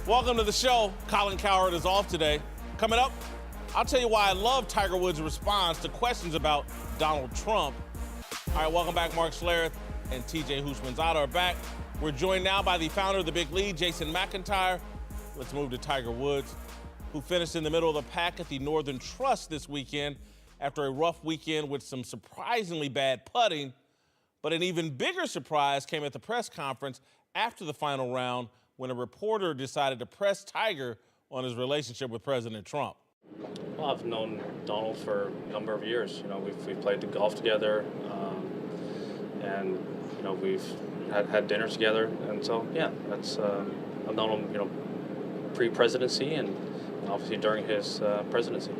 Welcome to the show. Colin Cowherd is off today. Coming up, I'll tell you why I love Tiger Woods' response to questions about Donald Trump. All right, welcome back. Mark Schlereth and TJ Houshmandzadeh are back. We're joined now by the founder of the Big Lead, Jason McIntyre. Let's move to Tiger Woods, who finished in the middle of the pack at the Northern Trust this weekend after a rough weekend with some surprisingly bad putting. But an even bigger surprise came at the press conference after the final round when a reporter decided to press Tiger on his relationship with President Trump. Well, I've known Donald for a number of years. You know, we've played the golf together, and you know, we've had dinner together, and so yeah, that's I've known him, you know, pre-presidency and obviously during his presidency.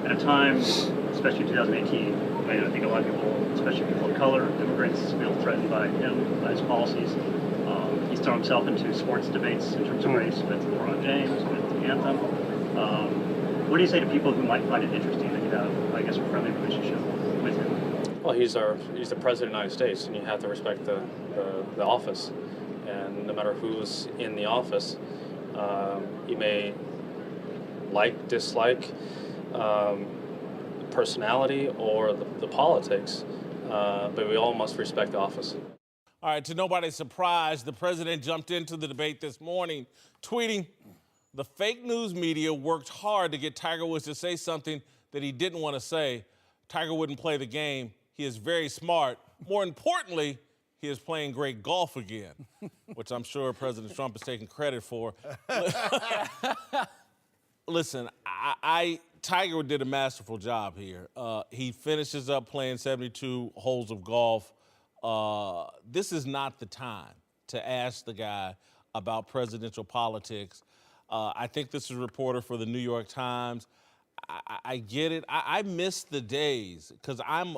At a time, especially 2018, I think a lot of people, especially people of color, immigrants, feel threatened by him, by his policies. He's thrown himself into sports debates in terms of race with LeBron James, with the anthem. What do you say to people who might find it interesting that you have, I guess, a friendly relationship with him? Well, he's the president of the United States, and you have to respect the office. And no matter who's in the office, you may dislike personality or the politics, but we all must respect the office. All right, to nobody's surprise, the president jumped into the debate this morning, tweeting, "The fake news media worked hard to get Tiger Woods to say something that he didn't want to say. Tiger wouldn't play the game. He is very smart. More importantly, he is playing great golf again," which I'm sure President Trump is taking credit for. Listen, Tiger did a masterful job here. He finishes up playing 72 holes of golf. This is not the time to ask the guy about presidential politics. I think this is a reporter for the New York Times. I get it. I miss the days because I'm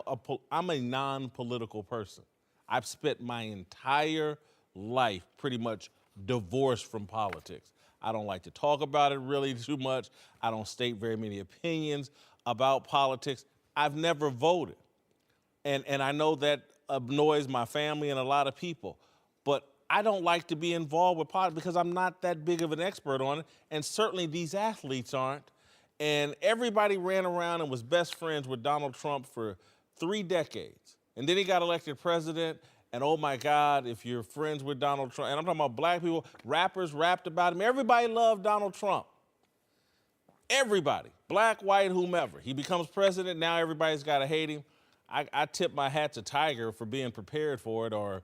a non-political person. I've spent my entire life pretty much divorced from politics. I don't like to talk about it really too much. I don't state very many opinions about politics. I've never voted. And I know that annoys my family and a lot of people. But I don't like to be involved with politics because I'm not that big of an expert on it. And certainly these athletes aren't. And everybody ran around and was best friends with Donald Trump for 3 decades. And then he got elected president. And oh my God, if you're friends with Donald Trump, and I'm talking about black people, rappers rapped about him. Everybody loved Donald Trump. Everybody, black, white, whomever. He becomes president, now everybody's got to hate him. I tip my hat to Tiger for being prepared for it or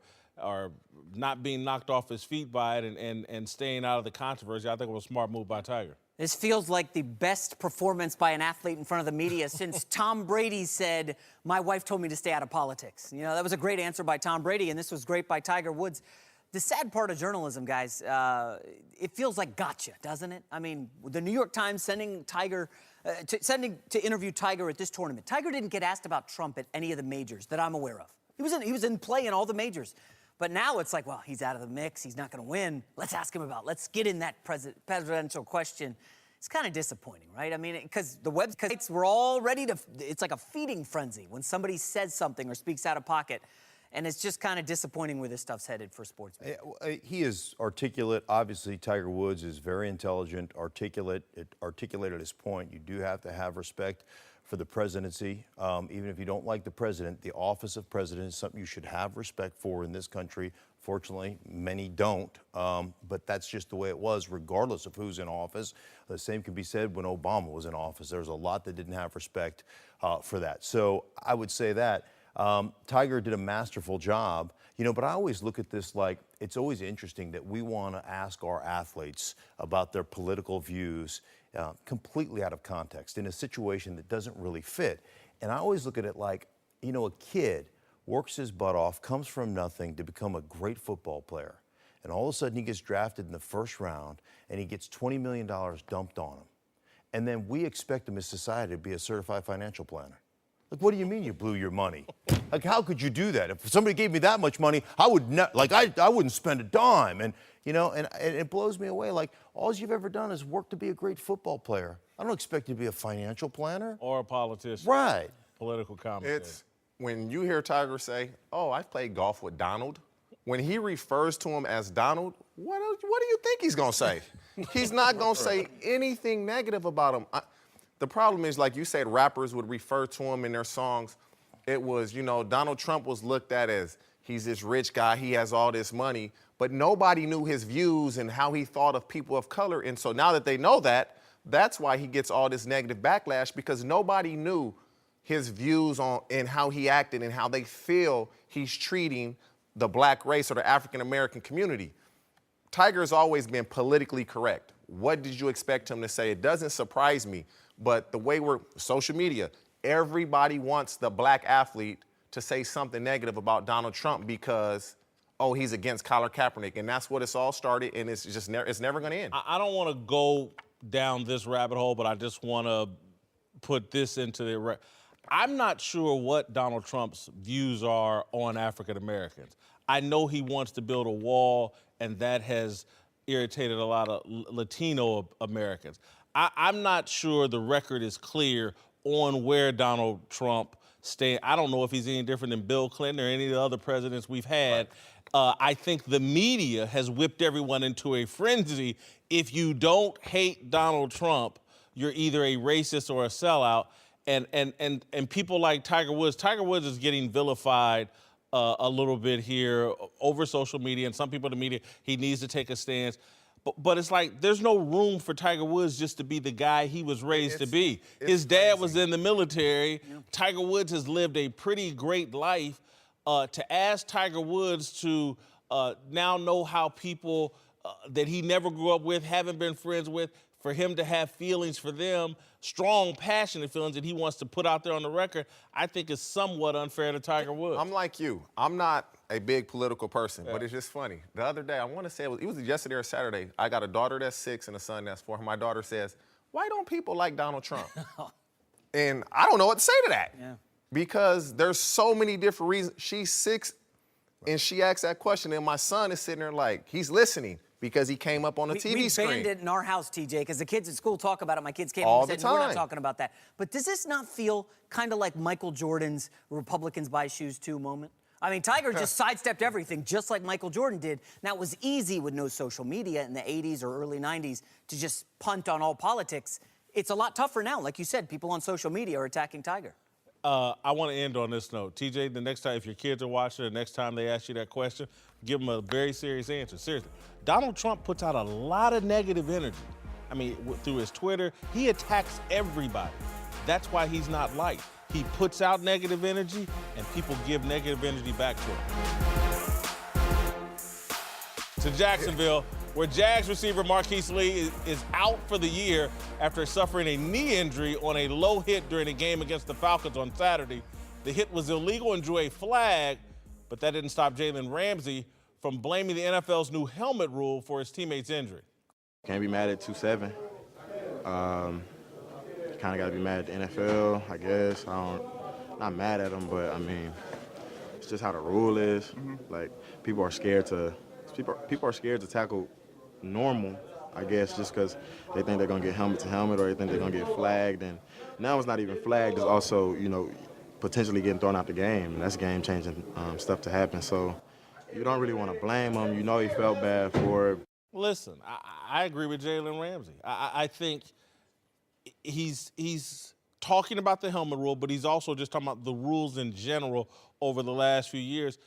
not being knocked off his feet by it and staying out of the controversy. I think it was a smart move by Tiger. This feels like the best performance by an athlete in front of the media since Tom Brady said, "My wife told me to stay out of politics." You know, that was a great answer by Tom Brady, and this was great by Tiger Woods. The sad part of journalism, guys, it feels like gotcha, doesn't it? I mean, the New York Times sending to interview Tiger at this tournament. Tiger didn't get asked about Trump at any of the majors that I'm aware of. He was in play in all the majors. But now it's like, well, he's out of the mix. He's not going to win. Let's ask him about. Let's get in that presidential question. It's kind of disappointing, right? I mean, because the websites were all ready to. It's like a feeding frenzy when somebody says something or speaks out of pocket. And it's just kind of disappointing where this stuff's headed for sports. He is articulate. Obviously, Tiger Woods is very intelligent, articulated his point. You do have to have respect for the presidency. Even if you don't like the president, the office of president is something you should have respect for in this country. Fortunately, many don't, but that's just the way it was, regardless of who's in office. The same can be said when Obama was in office. There was a lot that didn't have respect for that. So I would say that. Tiger did a masterful job, you know, but I always look at this like it's always interesting that we want to ask our athletes about their political views completely out of context in a situation that doesn't really fit. And I always look at it like, you know, a kid works his butt off, comes from nothing to become a great football player. And all of a sudden he gets drafted in the first round and he gets $20 million dumped on him. And then we expect him as society to be a certified financial planner. Like, what do you mean you blew your money? Like, how could you do that? If somebody gave me that much money, I would I wouldn't spend a dime. And, you know, and it blows me away. Like, all you've ever done is work to be a great football player. I don't expect you to be a financial planner. Or a politician. Right. Political commentator. It's when you hear Tiger say, "Oh, I've played golf with Donald," when he refers to him as Donald, what do you think he's going to say? He's not going to say anything negative about him. The problem is, like you said, rappers would refer to him in their songs. It was, Donald Trump was looked at as he's this rich guy, he has all this money, but nobody knew his views and how he thought of people of color. And so now that they know that, that's why he gets all this negative backlash, because nobody knew his views on and how he acted and how they feel he's treating the black race or the African American community. Tiger has always been politically correct. What did you expect him to say? It doesn't surprise me, but the way we're social media, everybody wants the black athlete to say something negative about Donald Trump because, oh, he's against Colin Kaepernick, and that's what it's all started, and it's just it's never going to end. I don't want to go down this rabbit hole, but I just want to put this into the. I'm not sure what Donald Trump's views are on African Americans. I know he wants to build a wall, and that has irritated a lot of Latino Americans. I'm not sure the record is clear on where Donald Trump stands. I don't know if he's any different than Bill Clinton or any of the other presidents we've had. I think the media has whipped everyone into a frenzy. If you don't hate Donald Trump, you're either a racist or a sellout. And people like Tiger Woods is getting vilified a little bit here over social media, and some people in the media, he needs to take a stance. But it's like there's no room for Tiger Woods just to be the guy he was raised to be. His dad was in the military. Yeah. Tiger Woods has lived a pretty great life. To ask Tiger Woods to now know how people that he never grew up with, haven't been friends with, for him to have feelings for them, strong, passionate feelings that he wants to put out there on the record, I think is somewhat unfair to Tiger Woods. I'm like you. I'm not a big political person, but it's just funny. The other day, I want to say it was yesterday or Saturday, I got a daughter that's 6 and a son that's 4. My daughter says, why don't people like Donald Trump? And I don't know what to say to that. Yeah. Because there's so many different reasons. She's 6 and she asks that question, and my son is sitting there like, he's listening. Because he came up on a TV screen. We banned it in our house, TJ, because the kids at school talk about it. My kids came home and said, we're not talking about that. But does this not feel kind of like Michael Jordan's Republicans buy shoes too moment? I mean, Tiger just sidestepped everything, just like Michael Jordan did. Now, it was easy with no social media in the 80s or early 90s to just punt on all politics. It's a lot tougher now. Like you said, people on social media are attacking Tiger. I want to end on this note. TJ, the next time, if your kids are watching, the next time they ask you that question, give them a very serious answer. Seriously. Donald Trump puts out a lot of negative energy. I mean, through his Twitter, he attacks everybody. That's why he's not liked. He puts out negative energy, and people give negative energy back to him. To Jacksonville, where Jags receiver Marquise Lee is out for the year after suffering a knee injury on a low hit during a game against the Falcons on Saturday. The hit was illegal and drew a flag, but that didn't stop Jalen Ramsey from blaming the NFL's new helmet rule for his teammate's injury. Can't be mad at 2-7. Kind of got to be mad at the NFL, I guess. Not mad at them, but I mean, it's just how the rule is. Mm-hmm. Like people are scared to tackle normal, I guess, just because they think they're gonna get helmet to helmet or they think they're gonna get flagged. And now it's not even flagged; it's also, potentially getting thrown out the game, and that's game-changing stuff to happen. So you don't really want to blame him. You know he felt bad for it. Listen, I agree with Jalen Ramsey. I think he's talking about the helmet rule, but he's also just talking about the rules in general over the last few years.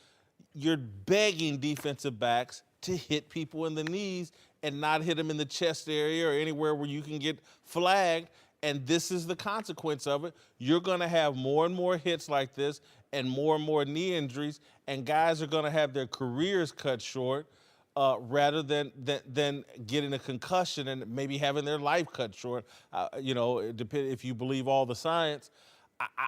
You're begging defensive backs to hit people in the knees and not hit them in the chest area or anywhere where you can get flagged. And this is the consequence of it. You're going to have more and more hits like this and more knee injuries, and guys are going to have their careers cut short rather than getting a concussion and maybe having their life cut short, if you believe all the science.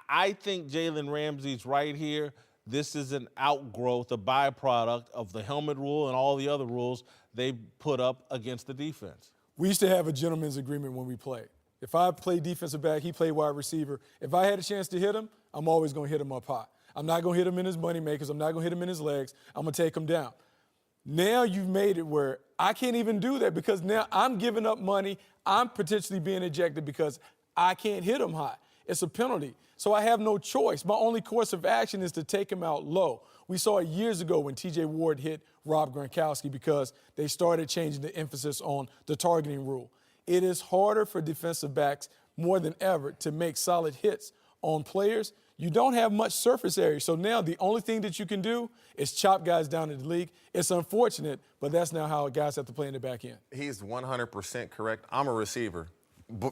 I think Jalen Ramsey's right here. This is an outgrowth, a byproduct of the helmet rule and all the other rules they put up against the defense. We used to have a gentleman's agreement when we played. If I played defensive back, he played wide receiver. If I had a chance to hit him, I'm always going to hit him up high. I'm not going to hit him in his money makers. I'm not going to hit him in his legs. I'm going to take him down. Now you've made it where I can't even do that because now I'm giving up money. I'm potentially being ejected because I can't hit him high. it's a penalty. So I have no choice. My only course of action is to take him out low. We saw it years ago when T.J. Ward hit Rob Gronkowski because they started changing the emphasis on the targeting rule. It is harder for defensive backs more than ever to make solid hits on players. You don't have much surface area. So now the only thing that you can do is chop guys down in the league. It's unfortunate, but that's now how guys have to play in the back end. He's 100% correct. I'm a receiver.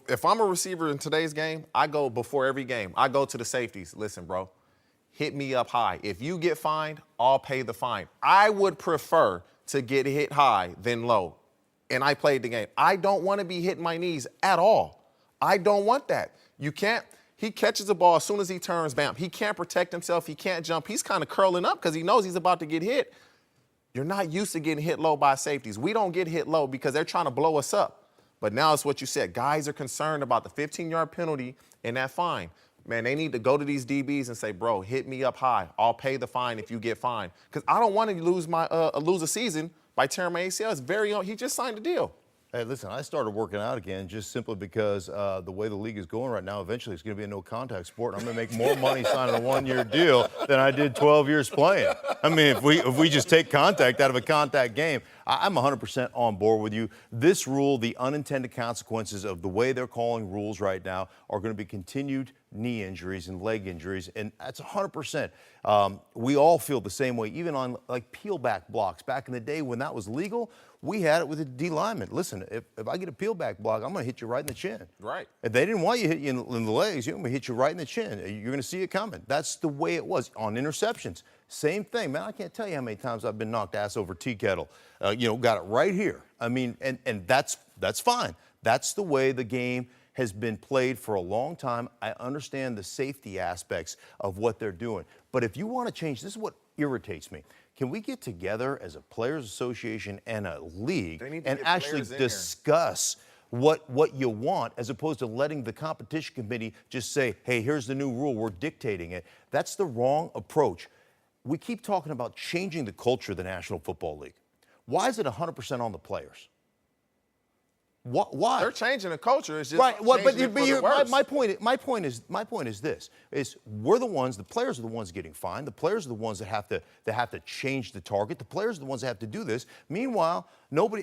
If I'm a receiver in today's game, I go before every game. I go to the safeties. Listen, bro, hit me up high. If you get fined, I'll pay the fine. I would prefer to get hit high than low. And I played the game. I don't want to be hitting my knees at all. I don't want that. You can't. He catches the ball as soon as he turns, bam. He can't protect himself. He can't jump. He's kind of curling up because he knows he's about to get hit. You're not used to getting hit low by safeties. We don't get hit low because they're trying to blow us up. But now it's what you said. Guys are concerned about the 15-yard penalty and that fine. Man, they need to go to these DBs and say, bro, hit me up high. I'll pay the fine if you get fined. Because I don't want to lose a season by tearing my ACL. It's he just signed a deal. Hey, listen, I started working out again just simply because the way the league is going right now, eventually it's going to be a no-contact sport. I'm going to make more money signing a one-year deal than I did 12 years playing. I mean, if we just take contact out of a contact game, I'm 100% on board with you. This rule, the unintended consequences of the way they're calling rules right now are going to be continued knee injuries and leg injuries, and that's 100%. We all feel the same way, even on like peel back blocks. Back in the day when that was legal, we had it with a D lineman. Listen, if I get a peel back block, I'm going to hit you right in the chin. Right. If they didn't want you to hit you in the legs, I'm going to hit you right in the chin. You're going to see it coming. That's the way it was on interceptions. Same thing, man. I can't tell you how many times I've been knocked ass over tea kettle. Got it right here. I mean, and that's fine. That's the way the game has been played for a long time. I understand the safety aspects of what they're doing. But if you want to change, this is what irritates me. Can we get together as a players association and a league and actually discuss what you want as opposed to letting the competition committee just say, hey, here's the new rule, we're dictating it. That's the wrong approach. We keep talking about changing the culture of the National Football League. Why is it 100% on the players? Why? They're changing the culture. It's just right. My point is this: we're the ones. The players are the ones getting fined. The players are the ones that have to change the target. The players are the ones that have to do this. Meanwhile,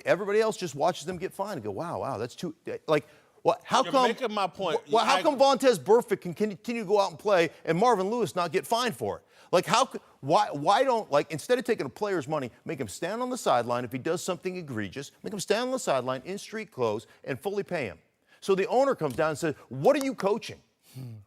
everybody else just watches them get fined and go, wow, that's too like. What? How You're come? making my point. Well, how come Vontaze Burfict can continue to go out and play and Marvin Lewis not get fined for it? Like, why don't, like, instead of taking a player's money, make him stand on the sideline if he does something egregious, make him stand on the sideline in street clothes and fully pay him. So the owner comes down and says, what are you coaching?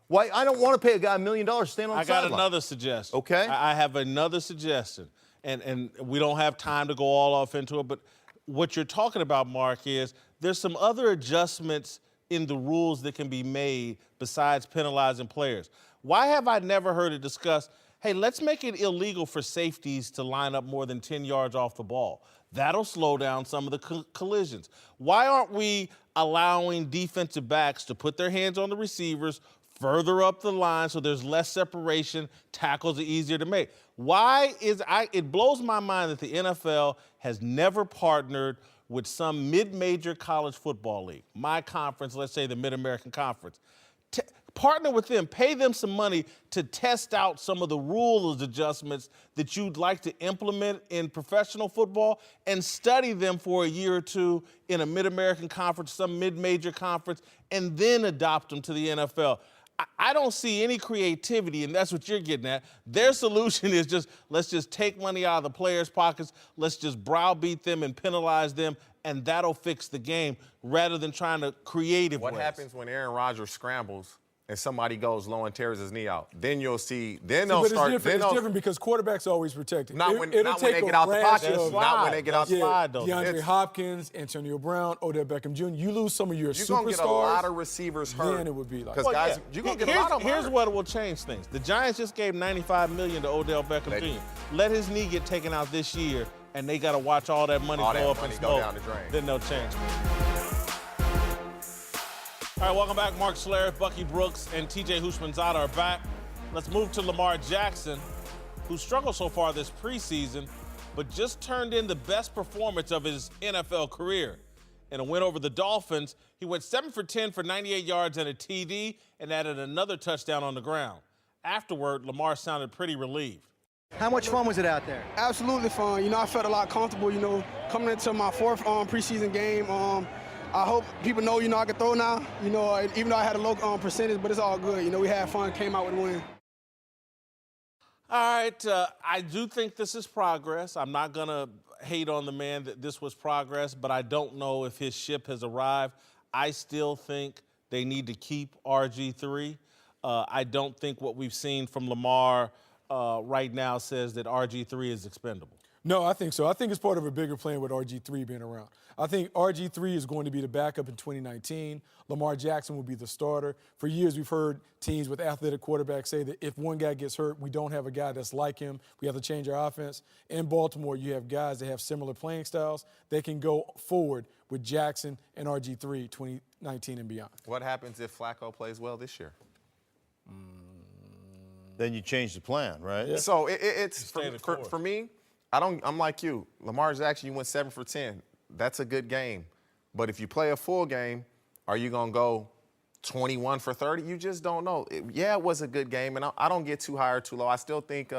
Why? I don't want to pay a guy $1 million to stand on the sideline. I got another suggestion. Okay. I have another suggestion. And we don't have time to go all off into it, but what you're talking about, Mark, is there's some other adjustments in the rules that can be made besides penalizing players. Why have I never heard it discussed, hey, let's make it illegal for safeties to line up more than 10 yards off the ball? That'll slow down some of the collisions. Why aren't we allowing defensive backs to put their hands on the receivers further up the line so there's less separation, tackles are easier to make? It blows my mind that the NFL has never partnered with some mid-major college football league, my conference, let's say the Mid-American Conference. Partner with them, pay them some money to test out some of the rules adjustments that you'd like to implement in professional football and study them for a year or two in a Mid-American Conference, some mid-major conference, and then adopt them to the NFL. I don't see any creativity, and that's what you're getting at. Their solution is let's just take money out of the players' pockets, let's just browbeat them and penalize them, and that'll fix the game rather than trying to creative ways. What happens when Aaron Rodgers scrambles and somebody goes low and tears his knee out? Then you'll see. Then they'll start. It's different because quarterbacks are always protected. Not when they get out the pocket. Not when they get out the pocket. DeAndre Hopkins, Antonio Brown, Odell Beckham Jr. You lose some of your superstars. You're gonna get a lot of receivers hurt. Then it would be like. Because guys, you're gonna get a lot of them Here's hurt. what will change things. The Giants just gave $95 million to Odell Beckham Jr. Let his knee get taken out this year, and they got to watch all that money go up in smoke. Down the drain. Then they'll change. All right, welcome back. Mark Schlereth, Bucky Brooks, and TJ Houshmandzadeh are back. Let's move to Lamar Jackson, who struggled so far this preseason, but just turned in the best performance of his NFL career. In a win over the Dolphins, he went 7 for 10 for 98 yards and a TD and added another touchdown on the ground. Afterward, Lamar sounded pretty relieved. How much fun was it out there? Absolutely fun. I felt a lot comfortable, coming into my fourth preseason game. I hope people know, I can throw now, even though I had a low percentage, but it's all good. We had fun, came out with a win. All right, I do think this is progress. I'm not going to hate on the man that this was progress, but I don't know if his ship has arrived. I still think they need to keep RG3. I don't think what we've seen from Lamar right now says that RG3 is expendable. No, I think so. I think it's part of a bigger plan with RG3 being around. I think RG3 is going to be the backup in 2019. Lamar Jackson will be the starter. For years, we've heard teams with athletic quarterbacks say that if one guy gets hurt, we don't have a guy that's like him. We have to change our offense. In Baltimore, you have guys that have similar playing styles. They can go forward with Jackson and RG3 2019 and beyond. What happens if Flacco plays well this year? Then you change the plan, right? Yeah. So it's for me. I'm like you. Lamar Jackson, you went 7 for 10. That's a good game. But if you play a full game, are you going to go 21 for 30? You just don't know. It was a good game, and I don't get too high or too low. I still think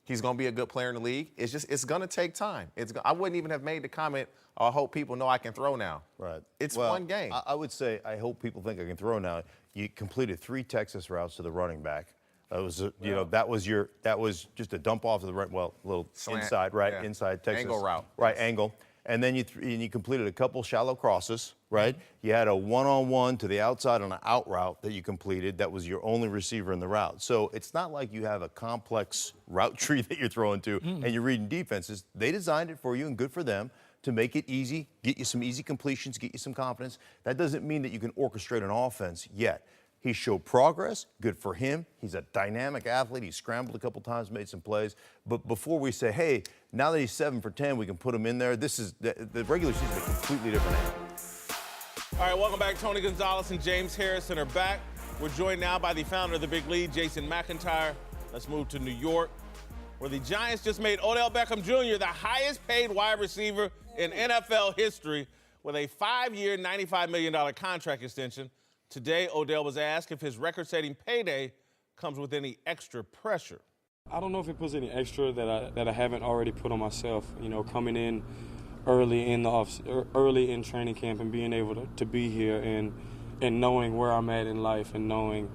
he's going to be a good player in the league. It's going to take time. I wouldn't even have made the comment, I hope people know I can throw now. Right. It's well, one game. I would say I hope people think I can throw now. You completed 3 Texas routes to the running back. That was, that was just a dump off to the right, little Slant, inside, right, yeah. inside Texas. Angle route. Right, angle. And then you completed a couple shallow crosses, right? You had a one-on-one to the outside on an out route that you completed. That was your only receiver in the route. So it's not like you have a complex route tree that you're throwing to and you're reading defenses. They designed it for you, and good for them, to make it easy, get you some easy completions, get you some confidence. That doesn't mean that you can orchestrate an offense yet. He showed progress, good for him. He's a dynamic athlete. He scrambled a couple times, made some plays. But before we say, hey, now that he's 7 for 10, we can put him in there, this is the regular season is a completely different animal. All right, welcome back. Tony Gonzalez and James Harrison are back. We're joined now by the founder of the Big Lead, Jason McIntyre. Let's move to New York, where the Giants just made Odell Beckham Jr. the highest paid wide receiver in NFL history with a 5-year, $95 million contract extension. Today, Odell was asked if his record-setting payday comes with any extra pressure. I don't know if it puts any extra that I haven't already put on myself. Coming in early in training camp and being able to be here and knowing where I'm at in life and knowing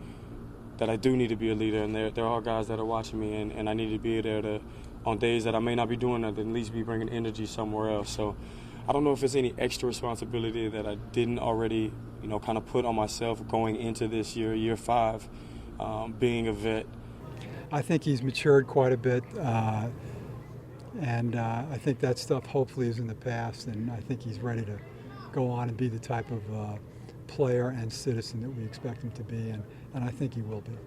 that I do need to be a leader, and there are guys that are watching me, and I need to be there to, on days that I may not be doing that, at least be bringing energy somewhere else. So I don't know if it's any extra responsibility that I didn't already, kind of put on myself going into this year 5, being a vet. I think he's matured quite a bit, and I think that stuff hopefully is in the past, and I think he's ready to go on and be the type of player and citizen that we expect him to be, and I think he will be.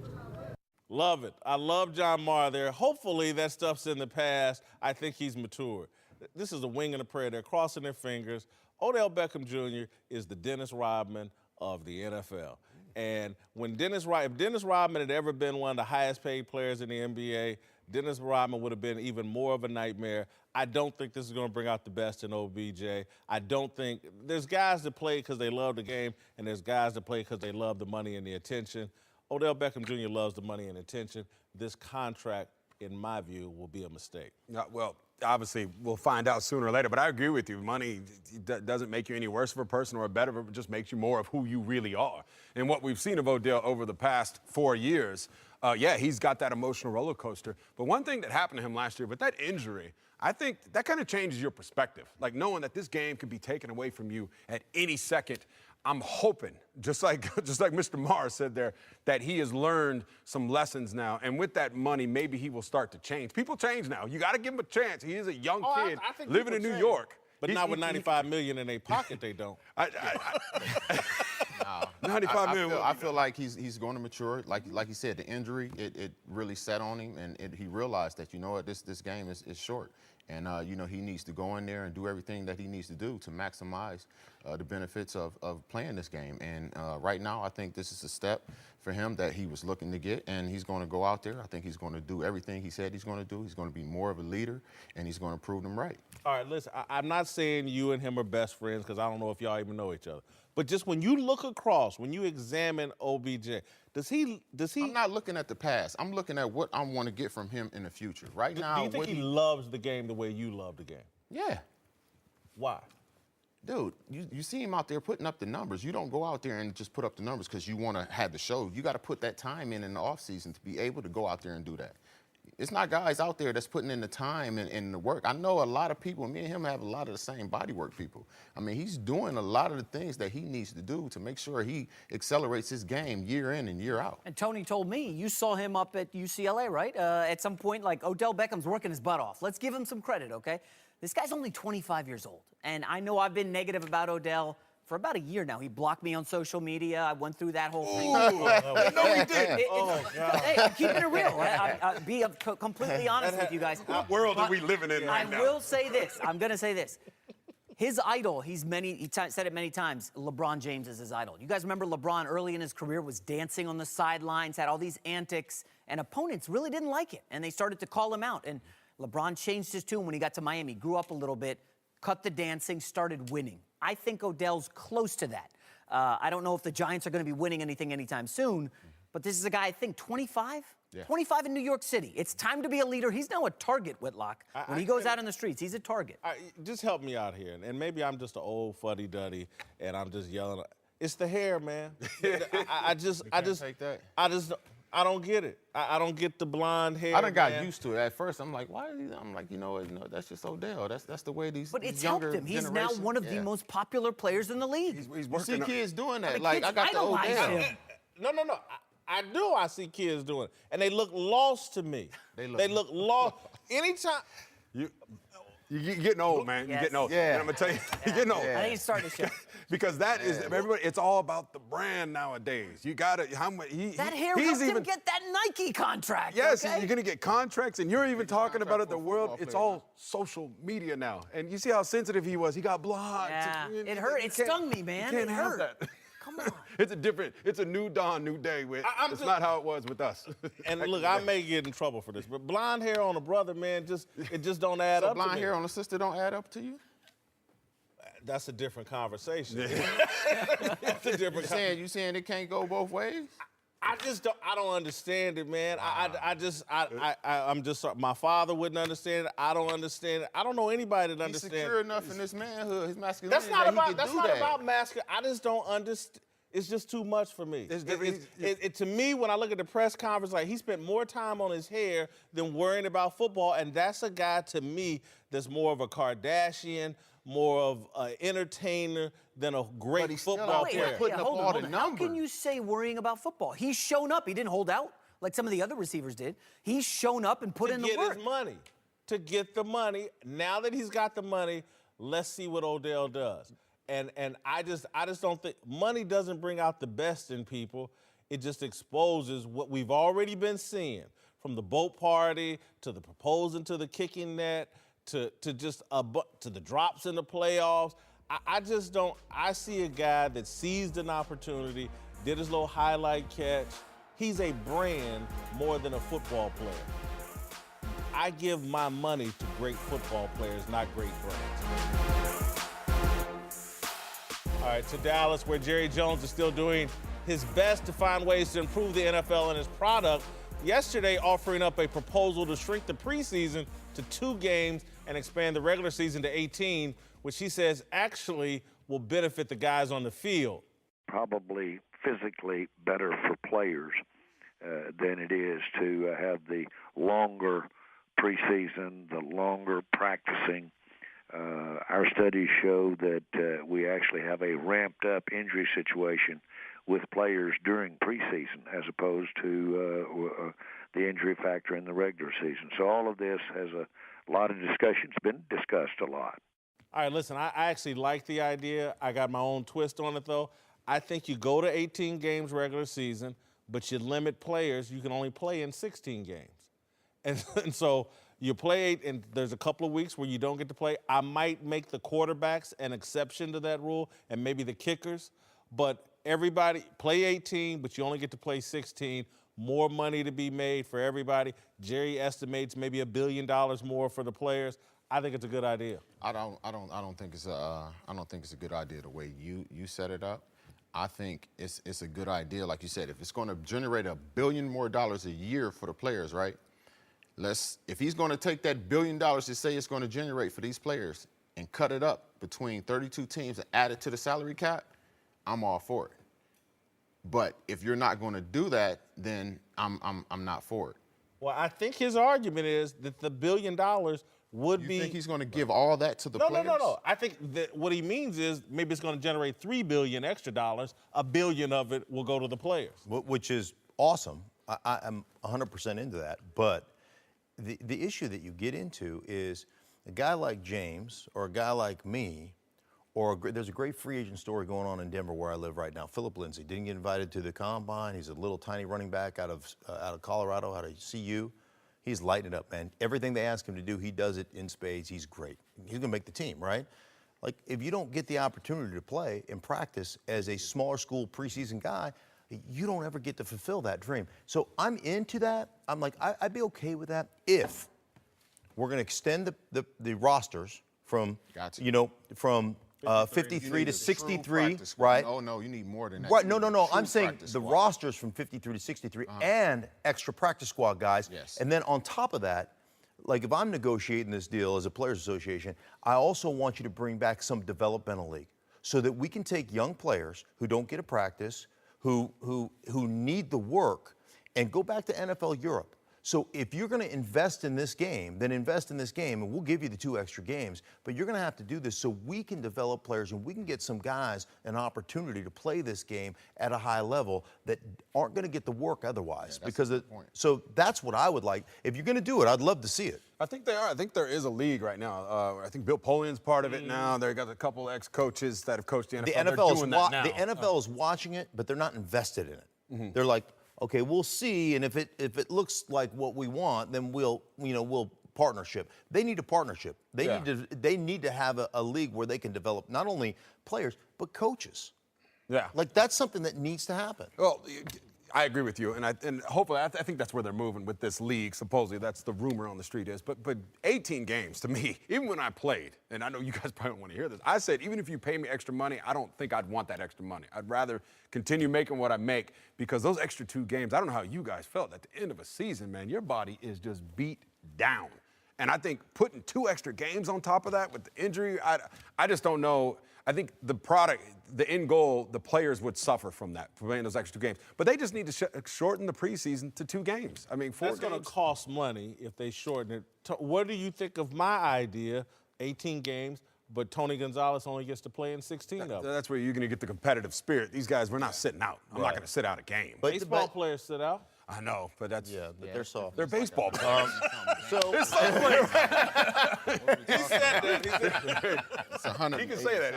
Love it. I love John Maher there. Hopefully that stuff's in the past. I think he's matured. This is a wing and a prayer. They're crossing their fingers. Odell Beckham Jr. is the Dennis Rodman of the NFL. And if Dennis Rodman had ever been one of the highest paid players in the NBA, Dennis Rodman would have been even more of a nightmare. I don't think this is going to bring out the best in OBJ. I don't think – there's guys that play because they love the game, and there's guys that play because they love the money and the attention. Odell Beckham Jr. loves the money and attention. This contract, in my view, will be a mistake. Well, obviously, we'll find out sooner or later, but I agree with you. Money doesn't make you any worse of a person or better, it just makes you more of who you really are. And what we've seen of Odell over the past 4 years, he's got that emotional roller coaster. But one thing that happened to him last year with that injury, I think that kind of changes your perspective. Like knowing that this game could be taken away from you at any second. I'm hoping, just like Mr. Maher said there, that he has learned some lessons now. And with that money, maybe he will start to change. People change now. You got to give him a chance. He is a young kid I think living in New York. But not with $95 million in their pocket, they don't. $95 million. I feel like he's going to mature. Like he said, the injury, it really set on him, and he realized that, this game is short. And, you know, he needs to go in there and do everything that he needs to do to maximize the benefits of playing this game. And right now, I think this is a step for him that he was looking to get, and he's going to go out there. I think he's going to do everything he said he's going to do. He's going to be more of a leader, and he's going to prove them right. All right, listen, I'm not saying you and him are best friends because I don't know if y'all even know each other. But just when you look across, when you examine OBJ, does he? I'm not looking at the past. I'm looking at what I want to get from him in the future. Right now, do you think he loves the game the way you love the game? Yeah. Why? Dude, you see him out there putting up the numbers. You don't go out there and just put up the numbers because you want to have the show. You got to put that time in the offseason to be able to go out there and do that. It's not guys out there that's putting in the time and the work. I know a lot of people, me and him have a lot of the same body work people. I mean, he's doing a lot of the things that he needs to do to make sure he accelerates his game year in and year out. And Tony told me you saw him up at UCLA, right? At some point, like, Odell Beckham's working his butt off. Let's give him some credit, okay? This guy's only 25 years old. And I know I've been negative about Odell for about a year now. He blocked me on social media. I went through that whole thing. No, he didn't. God. Hey, I'm keeping it real. I'll be completely honest with you guys. What world are we living in right now? I will say this. I'm going to say this. His idol, he said it many times, LeBron James is his idol. You guys remember LeBron early in his career was dancing on the sidelines, had all these antics, and opponents really didn't like it. And they started to call him out. And LeBron changed his tune when he got to Miami, grew up a little bit, cut the dancing, started winning. I think Odell's close to that. I don't know if the Giants are going to be winning anything anytime soon, but this is a guy, I think, 25? Yeah. 25 in New York City. It's time to be a leader. He's now a target, Whitlock. When he goes out in the streets, he's a target. Just help me out here. And maybe I'm just an old fuddy-duddy, and I'm just yelling. It's the hair, man. I don't get it. I don't get the blonde hair. I done got used to it. At first, I'm like, why? I'm like, you know, that's just Odell. That's the way these. But it's these younger helped him. He's now generation- one of the most popular players in the league. He's You working see kids doing that. The Like kids I got the idolize Odell. him. No. I do. I see kids doing it, and they look lost to me. They look lost. Anytime. You're getting old, man. You're getting old. Yeah. And I'm gonna tell you, you're getting old. I think it's starting to show. Because that is everybody. It's all about the brand nowadays. You gotta how much That hair helped him get that Nike contract. Yes, okay? you're gonna get contracts, and you're even talking about it. The world, it's all social media now. And you see how sensitive he was. He got blocked. Yeah, it hurt. It stung me, man. You can't It have hurt. that. Come on. It's a new dawn, new day. It's not how it was with us. And look, I may get in trouble for this, but blonde hair on a brother, man, it just don't add So up. blonde to me. hair on a sister don't add up to you? That's a different conversation. It's a different. You saying it can't go both ways? I don't understand it, man. I'm just sorry. My father wouldn't understand it. I don't understand it. I don't know anybody that He's understands. secure enough in his manhood, his masculinity. That's not about masculine. I just don't understand. It's just too much for me. To me, when I look at the press conference, like he spent more time on his hair than worrying about football, and that's a guy to me that's more of a Kardashian, more of an entertainer than a great football player. Hold on. How can you say worrying about football? He's shown up. He didn't hold out like some of the other receivers did. He's shown up and put in the work. To get his money. To get the money. Now that he's got the money, let's see what Odell does. And I just don't think money doesn't bring out the best in people. It just exposes what we've already been seeing, from the boat party to the proposing to the kicking net to the drops in the playoffs. I just don't. I see a guy that seized an opportunity, did his little highlight catch. He's a brand more than a football player. I give my money to great football players, not great brands. All right, to Dallas, where Jerry Jones is still doing his best to find ways to improve the NFL and its product. Yesterday, offering up a proposal to shrink the preseason to 2 games and expand the regular season to 18, which he says actually will benefit the guys on the field. Probably physically better for players than it is to have the longer preseason, the longer practicing. Our studies show that we actually have a ramped-up injury situation with players during preseason as opposed to the injury factor in the regular season. So all of this has a lot of discussion. It's been discussed a lot. All right, listen, I actually like the idea. I got my own twist on it, though. I think you go to 18 games regular season, but you limit players. You can only play in 16 games. And so You play 8, and there's a couple of weeks where you don't get to play. I might make the quarterbacks an exception to that rule, and maybe the kickers. But everybody play 18, but you only get to play 16. More money to be made for everybody. Jerry estimates maybe $1 billion more for the players. I think it's a good idea. I don't think it's a good idea the way you set it up. I think it's a good idea, like you said, if it's going to generate $1 billion more a year for the players, right? If he's going to take that $1 billion to say it's going to generate for these players and cut it up between 32 teams and add it to the salary cap, I'm all for it. But if you're not going to do that, then I'm not for it. Well, I think his argument is that the $1 billion would be. You think he's going to give all that to the players? No. I think that what he means is maybe it's going to generate $3 billion extra dollars. $1 billion of it will go to the players. Which is awesome. I'm 100% into that. But the issue that you get into is a guy like James or a guy like me, there's a great free agent story going on in Denver where I live right now. Philip Lindsay didn't get invited to the combine. He's a little tiny running back out of Colorado, out of CU. He's lighting it up, man. Everything they ask him to do, he does it in spades. He's great. He's gonna make the team, right? Like, if you don't get the opportunity to play and practice as a smaller school preseason guy, you don't ever get to fulfill that dream. So I'm into that. I'm like, I'd be okay with that if we're gonna extend the rosters from, from 53 to 63, right? No, you need more than that. Right, no. I'm saying the rosters from 53 to 63 and extra practice squad guys. Yes. And then on top of that, like if I'm negotiating this deal as a players association, I also want you to bring back some developmental league so that we can take young players who don't get a practice, who need the work, and go back to NFL Europe. So if you're going to invest in this game, then invest in this game, and we'll give you the 2 extra games. But you're going to have to do this so we can develop players and we can get some guys an opportunity to play this game at a high level that aren't going to get the work otherwise. So that's what I would like. If you're going to do it, I'd love to see it. I think they are. I think there is a league right now. I think Bill Polian's part of it now. They got a couple ex-coaches that have coached the NFL. The NFL is watching it, but they're not invested in it. Mm-hmm. They're like, okay, we'll see, and if it looks like what we want, then we'll partnership. They need a partnership. They need to have a league where they can develop not only players but coaches. Yeah, like that's something that needs to happen. Well, I agree with you, and hopefully I think that's where they're moving with this league. Supposedly that's the rumor on the street is, but 18 games to me, even when I played, and I know you guys probably don't want to hear this, I said even if you pay me extra money, I don't think I'd want that extra money. I'd rather continue making what I make because those extra 2 games, I don't know how you guys felt at the end of a season, man. Your body is just beat down, and I think putting 2 extra games on top of that with the injury, I just don't know. I think the product, the end goal, the players would suffer from that, for playing those extra 2 games. But they just need to shorten the preseason to 2 games. I mean, 4 games. That's going to cost money if they shorten it. What do you think of my idea, 18 games, but Tony Gonzalez only gets to play in 16 of them? That's where you're going to get the competitive spirit. These guys, we're not sitting out. I'm not going to sit out a game. But baseball players sit out. I know, but that's... Yeah, but they're soft. They're baseball players. So they're soft players. He said that. It's 100. He can say that.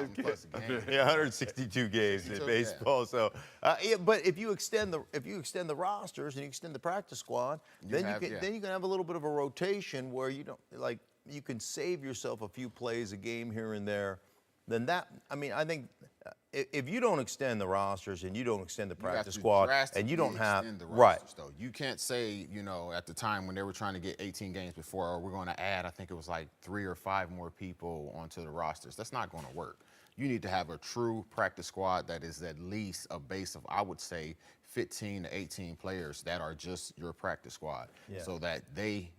Yeah, 162 games in baseball. So, but if you extend the rosters and you extend the practice squad, then you can have a little bit of a rotation where you can save yourself a few plays a game here and there. Then I think if you don't extend the rosters and you don't extend the practice squad and you don't have though. You can't say, at the time when they were trying to get 18 games before, we're going to add, I think it was like 3 or 5 more people onto the rosters. That's not going to work. You need to have a true practice squad that is at least a base of, I would say, 15 to 18 players that are just your practice squad, so that they,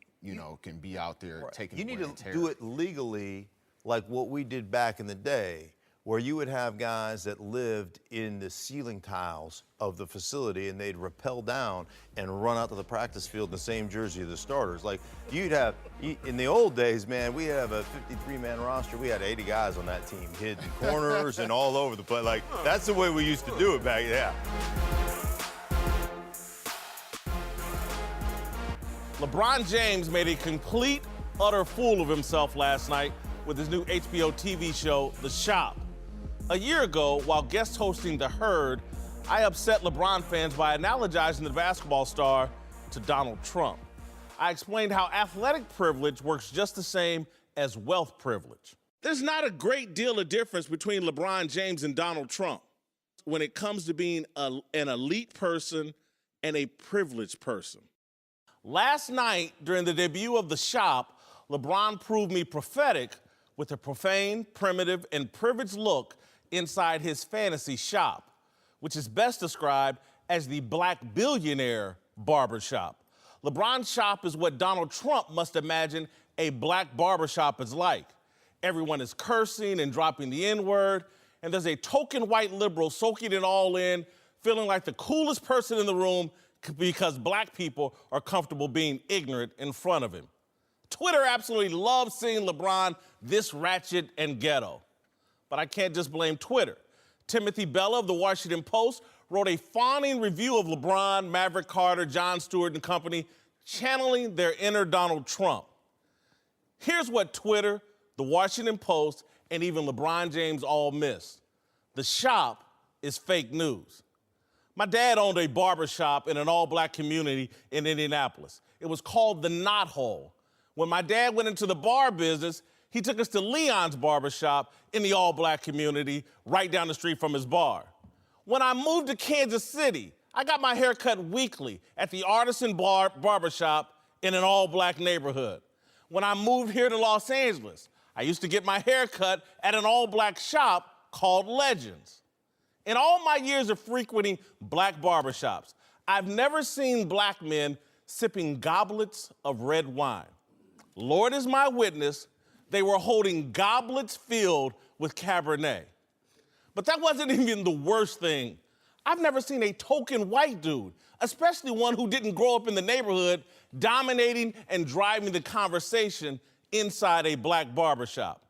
can be out there taking. You need to do it legally, like what we did back in the day, where you would have guys that lived in the ceiling tiles of the facility and they'd rappel down and run out to the practice field in the same jersey of the starters. Like you'd have, in the old days, man, we have a 53-man roster. We had 80 guys on that team, hidden corners and all over the place. Like that's the way we used to do it back then. LeBron James made a complete, utter fool of himself last night with his new HBO TV show, The Shop. A year ago, while guest hosting The Herd, I upset LeBron fans by analogizing the basketball star to Donald Trump. I explained how athletic privilege works just the same as wealth privilege. There's not a great deal of difference between LeBron James and Donald Trump when it comes to being an elite person and a privileged person. Last night, during the debut of The Shop, LeBron proved me prophetic with a profane, primitive, and privileged look inside his fantasy shop, which is best described as the black billionaire barbershop. LeBron's shop is what Donald Trump must imagine a black barbershop is like. Everyone is cursing and dropping the N-word, and there's a token white liberal soaking it all in, feeling like the coolest person in the room because black people are comfortable being ignorant in front of him. Twitter absolutely loves seeing LeBron this ratchet and ghetto. But I can't just blame Twitter. Timothy Bella of the Washington Post wrote a fawning review of LeBron, Maverick Carter, Jon Stewart and company, channeling their inner Donald Trump. Here's what Twitter, the Washington Post, and even LeBron James all missed. The Shop is fake news. My dad owned a barbershop in an all-black community in Indianapolis. It was called the Knot Hole. When my dad went into the bar business, he took us to Leon's barbershop in the all-black community right down the street from his bar. When I moved to Kansas City, I got my hair cut weekly at the Artisan Barbershop in an all-black neighborhood. When I moved here to Los Angeles, I used to get my hair cut at an all-black shop called Legends. In all my years of frequenting black barbershops, I've never seen black men sipping goblets of red wine. Lord is my witness, they were holding goblets filled with Cabernet. But that wasn't even the worst thing. I've never seen a token white dude, especially one who didn't grow up in the neighborhood, dominating and driving the conversation inside a black barbershop.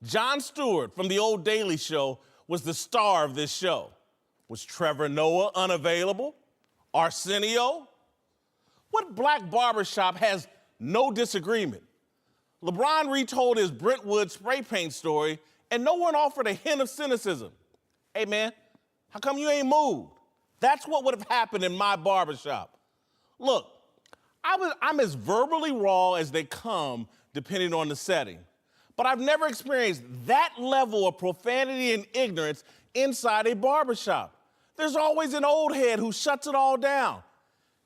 Jon Stewart from The Old Daily Show was the star of this show. Was Trevor Noah unavailable? Arsenio? What black barbershop has no disagreement? LeBron retold his Brentwood spray paint story, and no one offered a hint of cynicism. Hey, man, how come you ain't moved? That's what would have happened in my barbershop. Look, I'm as verbally raw as they come, depending on the setting. But I've never experienced that level of profanity and ignorance inside a barbershop. There's always an old head who shuts it all down.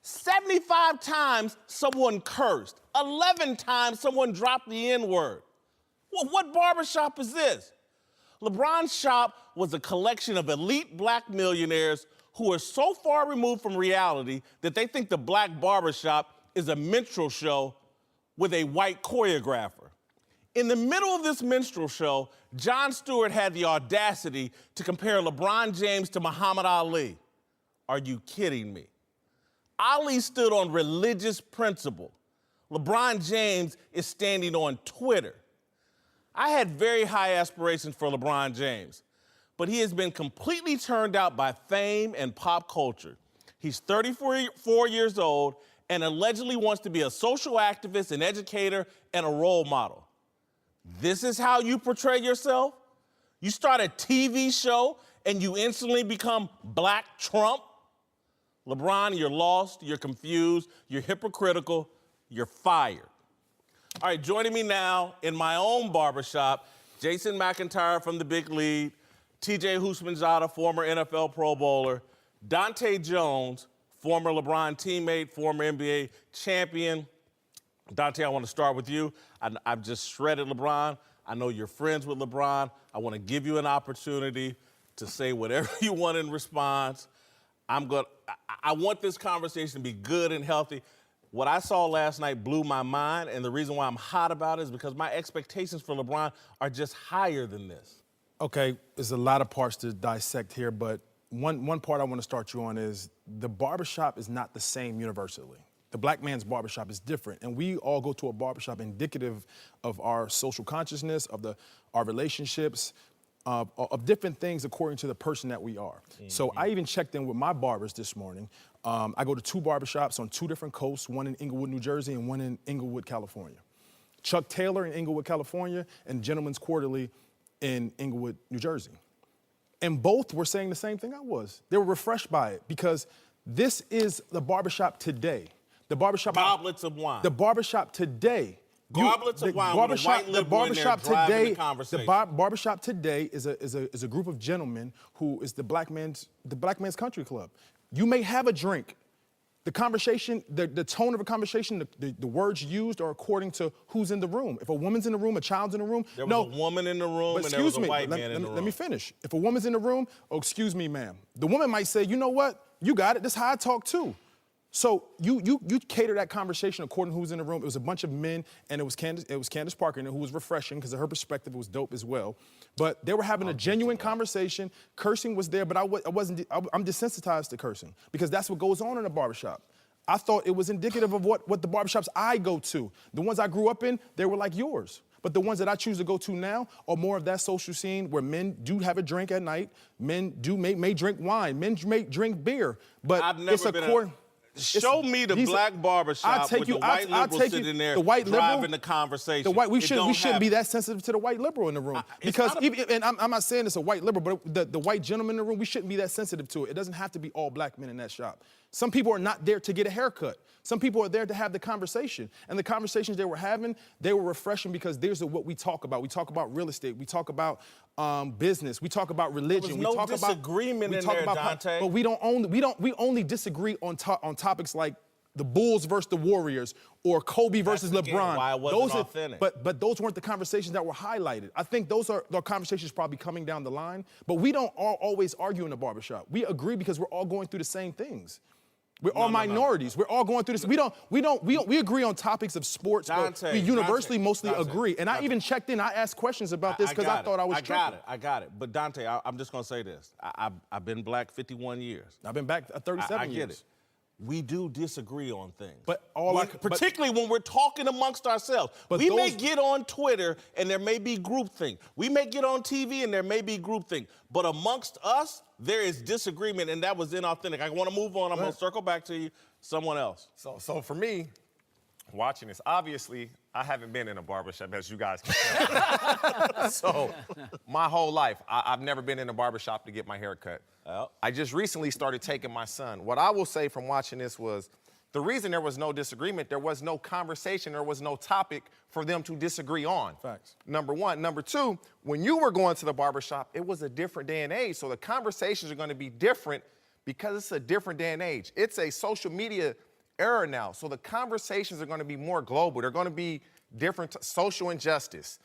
75 times someone cursed. 11 times someone dropped the N-word. Well, what barbershop is this? LeBron's shop was a collection of elite black millionaires who are so far removed from reality that they think the black barbershop is a minstrel show with a white choreographer. In the middle of this minstrel show, Jon Stewart had the audacity to compare LeBron James to Muhammad Ali. Are you kidding me? Ali stood on religious principle. LeBron James is standing on Twitter. I had very high aspirations for LeBron James, but he has been completely turned out by fame and pop culture. He's 34 years old and allegedly wants to be a social activist, an educator, and a role model. This is how you portray yourself? You start a TV show and you instantly become Black Trump? LeBron, you're lost, you're confused, you're hypocritical, you're fired. All right, joining me now in my own barbershop, Jason McIntyre from the Big Lead, TJ Houshmandzadeh, former NFL Pro Bowler, Dante Jones, former LeBron teammate, former NBA champion. Dante, I want to start with you. I've just shredded LeBron. I know you're friends with LeBron. I want to give you an opportunity to say whatever you want in response. I want this conversation to be good and healthy. What I saw last night blew my mind, and the reason why I'm hot about it is because my expectations for LeBron are just higher than this. Okay, there's a lot of parts to dissect here, but one part I want to start you on is the barbershop is not the same universally. The black man's barbershop is different, and we all go to a barbershop indicative of our social consciousness, of our relationships, of different things according to the person that we are. Mm-hmm. So I even checked in with my barbers this morning. I go to 2 barbershops on 2 different coasts, one in Inglewood, New Jersey, and one in Inglewood, California. Chuck Taylor in Inglewood, California, and Gentleman's Quarterly in Inglewood, New Jersey. And both were saying the same thing I was. They were refreshed by it because this is the barbershop today. The barbershop. Goblets of wine. The barbershop today. Goblets of wine with a white liberal in there driving the conversation. Barbershop today is a group of gentlemen who is the black man's country club. You may have a drink. The conversation, the tone of a conversation, the words used are according to who's in the room. If a woman's in the room, a child's in the room. There was a woman in the room and there was a white man in the room. Let me finish. If a woman's in the room, oh, excuse me, ma'am. The woman might say, you know what? You got it. This is how I talk too. So you cater that conversation according to who's in the room. It was a bunch of men, and it was Candace Parker in there, who was refreshing because of her perspective. It was dope as well. But they were having a genuine conversation. Cursing was there, but I'm desensitized to cursing because that's what goes on in a barbershop. I thought it was indicative of what the barbershops I go to. The ones I grew up in, they were like yours. But the ones that I choose to go to now are more of that social scene where men do have a drink at night. Men may drink wine. Men may drink beer. But I've never been show me the black barbershop with the white liberal sitting there driving the conversation. We shouldn't be that sensitive to the white liberal in the room. And I'm not saying it's a white liberal, but the white gentleman in the room, we shouldn't be that sensitive to it. It doesn't have to be all black men in that shop. Some people are not there to get a haircut. Some people are there to have the conversation. And the conversations they were having, they were refreshing because these are what we talk about. We talk about real estate. We talk about business. We talk about religion. There was no disagreement in there, Dante. But we only disagree on topics like the Bulls versus the Warriors or Kobe versus LeBron. Why it wasn't authentic. But those weren't the conversations that were highlighted. I think those are the conversations probably coming down the line. But we don't always argue in the barbershop. We agree because we're all going through the same things. We're all minorities. We're all going through this. We agree on topics of sports, Dante, but we universally mostly agree. And I even checked in. I asked questions about this because I thought I was tripping. I got it. But Dante, I'm just gonna say this. I've been black 51 years. I've been back 37 years. I get it. We do disagree on things. But particularly when we're talking amongst ourselves. We may get on Twitter and there may be groupthink. We may get on TV and there may be groupthink. But amongst us, there is disagreement, and that was inauthentic. I want to move on. I'm going to circle back to you. Someone else. So for me, watching this, obviously, I haven't been in a barbershop, as you guys can tell. So my whole life, I've never been in a barbershop to get my hair cut. I just recently started taking my son. What I will say from watching this was the reason there was no disagreement, there was no conversation, there was no topic for them to disagree on. Facts. Number one. Number two, when you were going to the barbershop, it was a different day and age. So the conversations are going to be different because it's a different day and age. It's a social media era now. So the conversations are going to be more global. They're going to be different. Social injustice.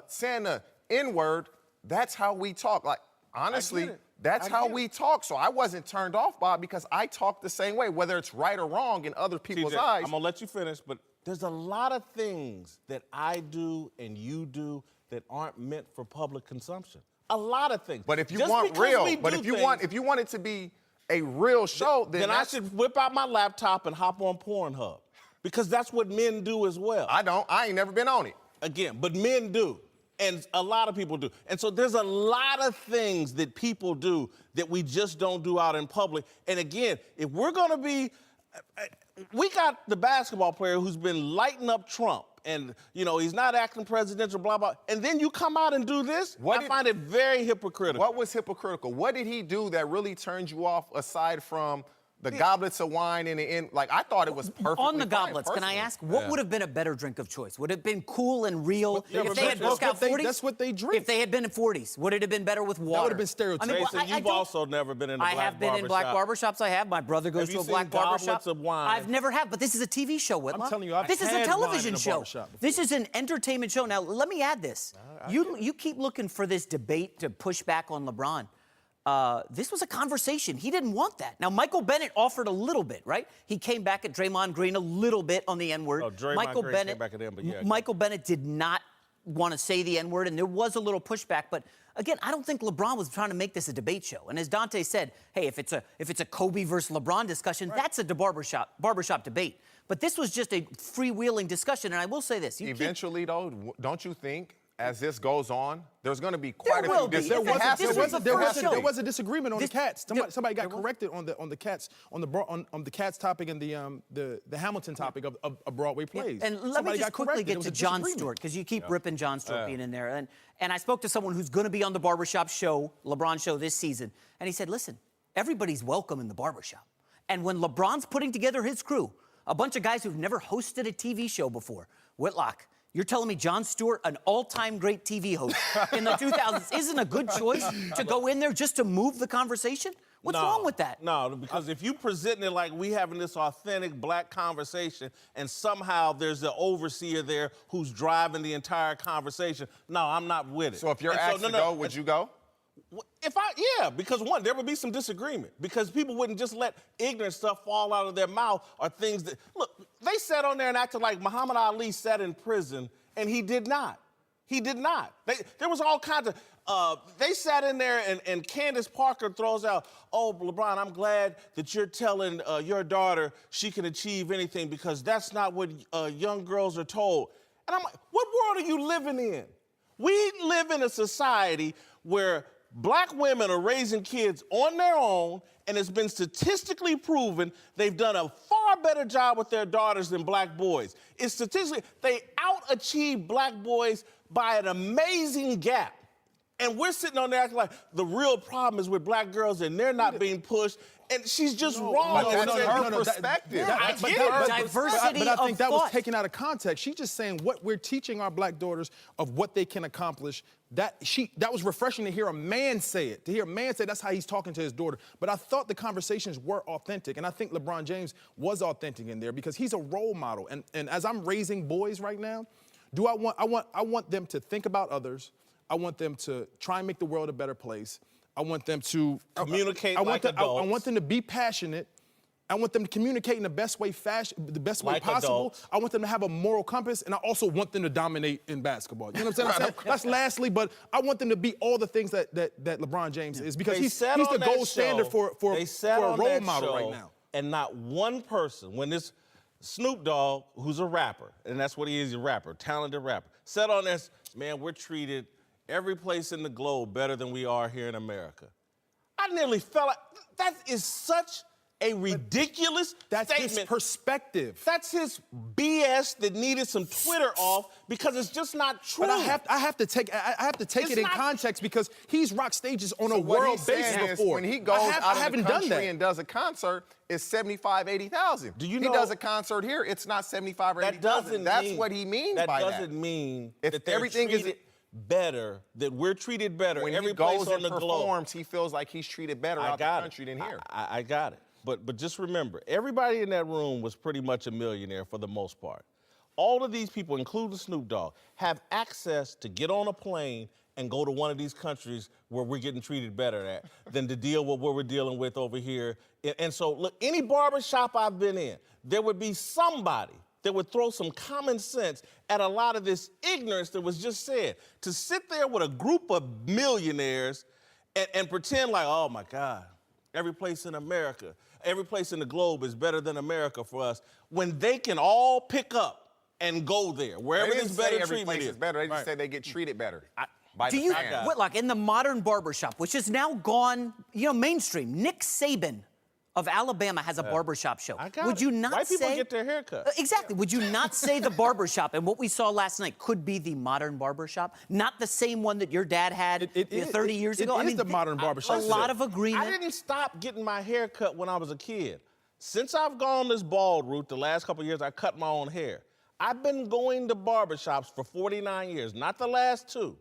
Saying the N-word, that's how we talk. Like, honestly, that's how we talk. So I wasn't turned off by it because I talk the same way, whether it's right or wrong in other people's eyes. I'm going to let you finish, but there's a lot of things that I do and you do that aren't meant for public consumption. A lot of things. But if you want real, but if you want it to be a real show, then I should whip out my laptop and hop on Pornhub because that's what men do as well. I don't. I ain't never been on it. Again, but men do. And a lot of people do. And so there's a lot of things that people do that we just don't do out in public. And again, if we're going to be, we got the basketball player who's been lighting up Trump. And, you know, he's not acting presidential, blah, blah. And then you come out and do this? I find it very hypocritical. What was hypocritical? What did he do that really turned you off aside from the goblets of wine in the end? Like, I thought it was perfectly On the fine, goblets, can I personally. ask, what would have been a better drink of choice? Would it have been cool and real if they had broke out 40s? That's what they drink. If they had been in 40s, would it have been better with water? That would have been stereotypical. Jason, you've also never been in a black barbershop. I have been in black barbershops. I have. My brother goes to a black barbershop. Of wine? I've never had, but this is a TV show, Whitlock. I'm telling you, this is a television show. This is an entertainment show. Now, let me add this. You keep looking for this debate to push back on LeBron. This was a conversation. He didn't want that. Now, Michael Bennett offered a little bit, right? He came back at Draymond Green a little bit on the N-word. Oh, Draymond Green came back at him, but yeah. Michael Bennett did not want to say the N-word, and there was a little pushback. But again, I don't think LeBron was trying to make this a debate show. And as Dante said, hey, if it's a Kobe versus LeBron discussion, that's a barbershop debate. But this was just a freewheeling discussion. And I will say this: eventually, though, don't you think? As this goes on, there's going to be quite a few disagreements. There was a disagreement on the cats. Somebody got corrected on the cats on the cats topic and the Hamilton topic of Broadway plays. And let me just quickly get to Jon Stewart because you keep ripping Jon Stewart being in there. And I spoke to someone who's going to be on the barbershop show, LeBron show this season, and he said, "Listen, everybody's welcome in the barbershop. And when LeBron's putting together his crew, A bunch of guys who've never hosted a TV show before. Whitlock, you're telling me Jon Stewart, an all-time great TV host in the 2000s, isn't a good choice to go in there just to move the conversation? What's wrong with that? No, because if you presenting it like we having this authentic black conversation and somehow there's an overseer there who's driving the entire conversation, no, I'm not with it. So if you're asked to go, would you go? Yeah, because one, there would be some disagreement because people wouldn't just let ignorant stuff fall out of their mouth or things that, look, they sat on there and acted like Muhammad Ali sat in prison and he did not. He did not. There was all kinds of, they sat in there and Candace Parker throws out, oh, LeBron, I'm glad that you're telling your daughter she can achieve anything because that's not what young girls are told. And I'm like, what world are you living in? We live in a society where black women are raising kids on their own, and it's been statistically proven they've done a far better job with their daughters than black boys. It's statistically, they out-achieve black boys by an amazing gap. And we're sitting on there acting like the real problem is with black girls and they're not being pushed. And she's just wrong. That's her perspective. Diversity but I think that thought. was taken out of context. She's just saying what we're teaching our black daughters of what they can accomplish. That was refreshing to hear a man say it. To hear a man say that's how he's talking to his daughter. But I thought the conversations were authentic, and I think LeBron James was authentic in there because he's a role model. And as I'm raising boys right now, I want them to think about others. I want them to try and make the world a better place. I want them to communicate adults. I want them to be passionate. I want them to communicate in the best way possible. Adults. I want them to have a moral compass, and I also want them to dominate in basketball. You know what I'm saying? That's lastly, but I want them to be all the things that LeBron James is because he's the gold standard for a role model right now. And not one person, when this Snoop Dogg, who's a rapper, and that's what he is, a rapper, talented rapper, said on this, man, we're treated every place in the globe better than we are here in America. I nearly fell out. That is such a ridiculous statement. That's his perspective. That's his BS that needed some Twitter off because it's just not true. But I have to take it in context because he's rocked stages on a world basis before. When he goes out of the country and does a concert, it's 75, 80,000. Do you know? He does a concert here, it's not 75 or 80,000. That's what he means by that. That doesn't mean if that everything is better, that we're treated better. When every he goes place on and the performs, globe. he feels like he's treated better out the country than here. I got it. But just remember, everybody in that room was pretty much a millionaire for the most part. All of these people, including Snoop Dogg, have access to get on a plane and go to one of these countries where we're getting treated better at than to deal with what we're dealing with over here. And so, look, any barbershop I've been in, there would be somebody that would throw some common sense at a lot of this ignorance that was just said. To sit there with a group of millionaires and pretend like, oh my God, every place in America, every place in the globe is better than America for us, when they can all pick up and go there, wherever this better every treatment place is. is better. They just say they get treated better. Do you, Whitlock, in the modern barbershop, which has now gone, mainstream, Nick Saban of Alabama has a barbershop show. Would you not White say... people get their hair cut. Exactly. Would you not say the barbershop and what we saw last night could be the modern barbershop? Not the same one that your dad had 30 years ago? It is the modern barbershop. A lot of agreement. I didn't stop getting my hair cut when I was a kid. Since I've gone this bald route, the last couple of years, I cut my own hair. I've been going to barbershops for 49 years, not the last 2.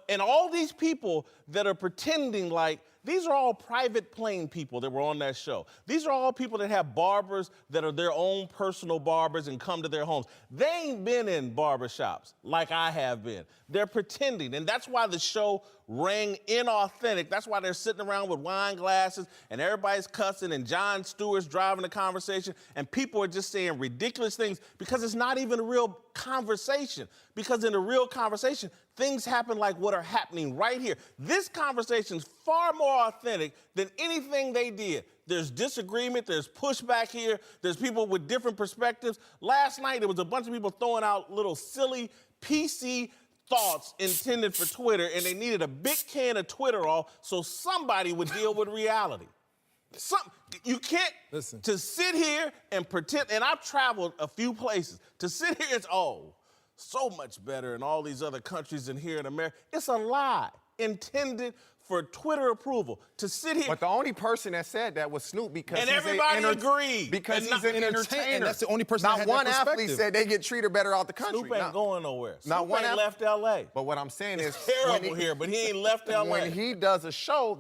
And all these people that are pretending like, these are all private plane people that were on that show. These are all people that have barbers that are their own personal barbers and come to their homes. They ain't been in barbershops like I have been. They're pretending, and that's why the show rang inauthentic. That's why they're sitting around with wine glasses and everybody's cussing and Jon Stewart's driving the conversation and people are just saying ridiculous things because it's not even a real conversation. Because in a real conversation, things happen like what are happening right here. This conversation's far more authentic than anything they did. There's disagreement, there's pushback here, there's people with different perspectives. Last night, there was a bunch of people throwing out little silly PC thoughts intended for Twitter, and they needed a big can of Twitter off so somebody would deal with reality. You can't, to sit here and pretend, and I've traveled a few places, to sit here and so much better in all these other countries than here in America. It's a lie intended for Twitter approval to sit here. But the only person that said that was Snoop because And he's everybody an agreed. Because And he's not an entertain- entertainer. and that's the only person Not that had one that athlete perspective. said they get treated better out the country. Snoop ain't going nowhere. Not Snoop one ain't athlete- left L.A. But what I'm saying is, It's terrible here, but he ain't left L.A. When he does a show,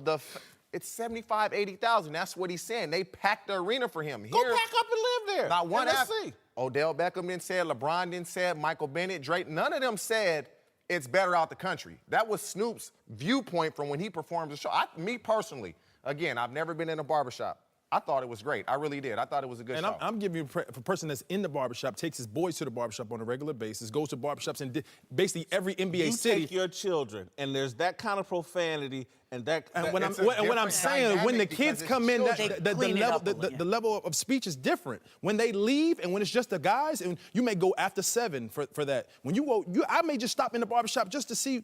it's 75, 80,000. That's what he's saying. They packed the arena for him. Go pack up and live there. Not one And let's athlete. see. Odell Beckham didn't say it. LeBron didn't say it. Michael Bennett, Drake, none of them said it's better out the country. That was Snoop's viewpoint from when he performed the show. Me personally, again, I've never been in a barbershop. I thought it was great. I really did. I thought it was a good And show. I'm giving you a person that's in the barbershop, takes his boys to the barbershop on a regular basis, goes to barbershops in basically every NBA You city. take your children, and there's that kind of profanity and that. And that- what it's a I'm different saying, when the dynamic kids because come in, it's the level of speech is different. When they leave and when it's just the guys, and you may go after 7 for that. When you go, I may just stop in the barbershop just to see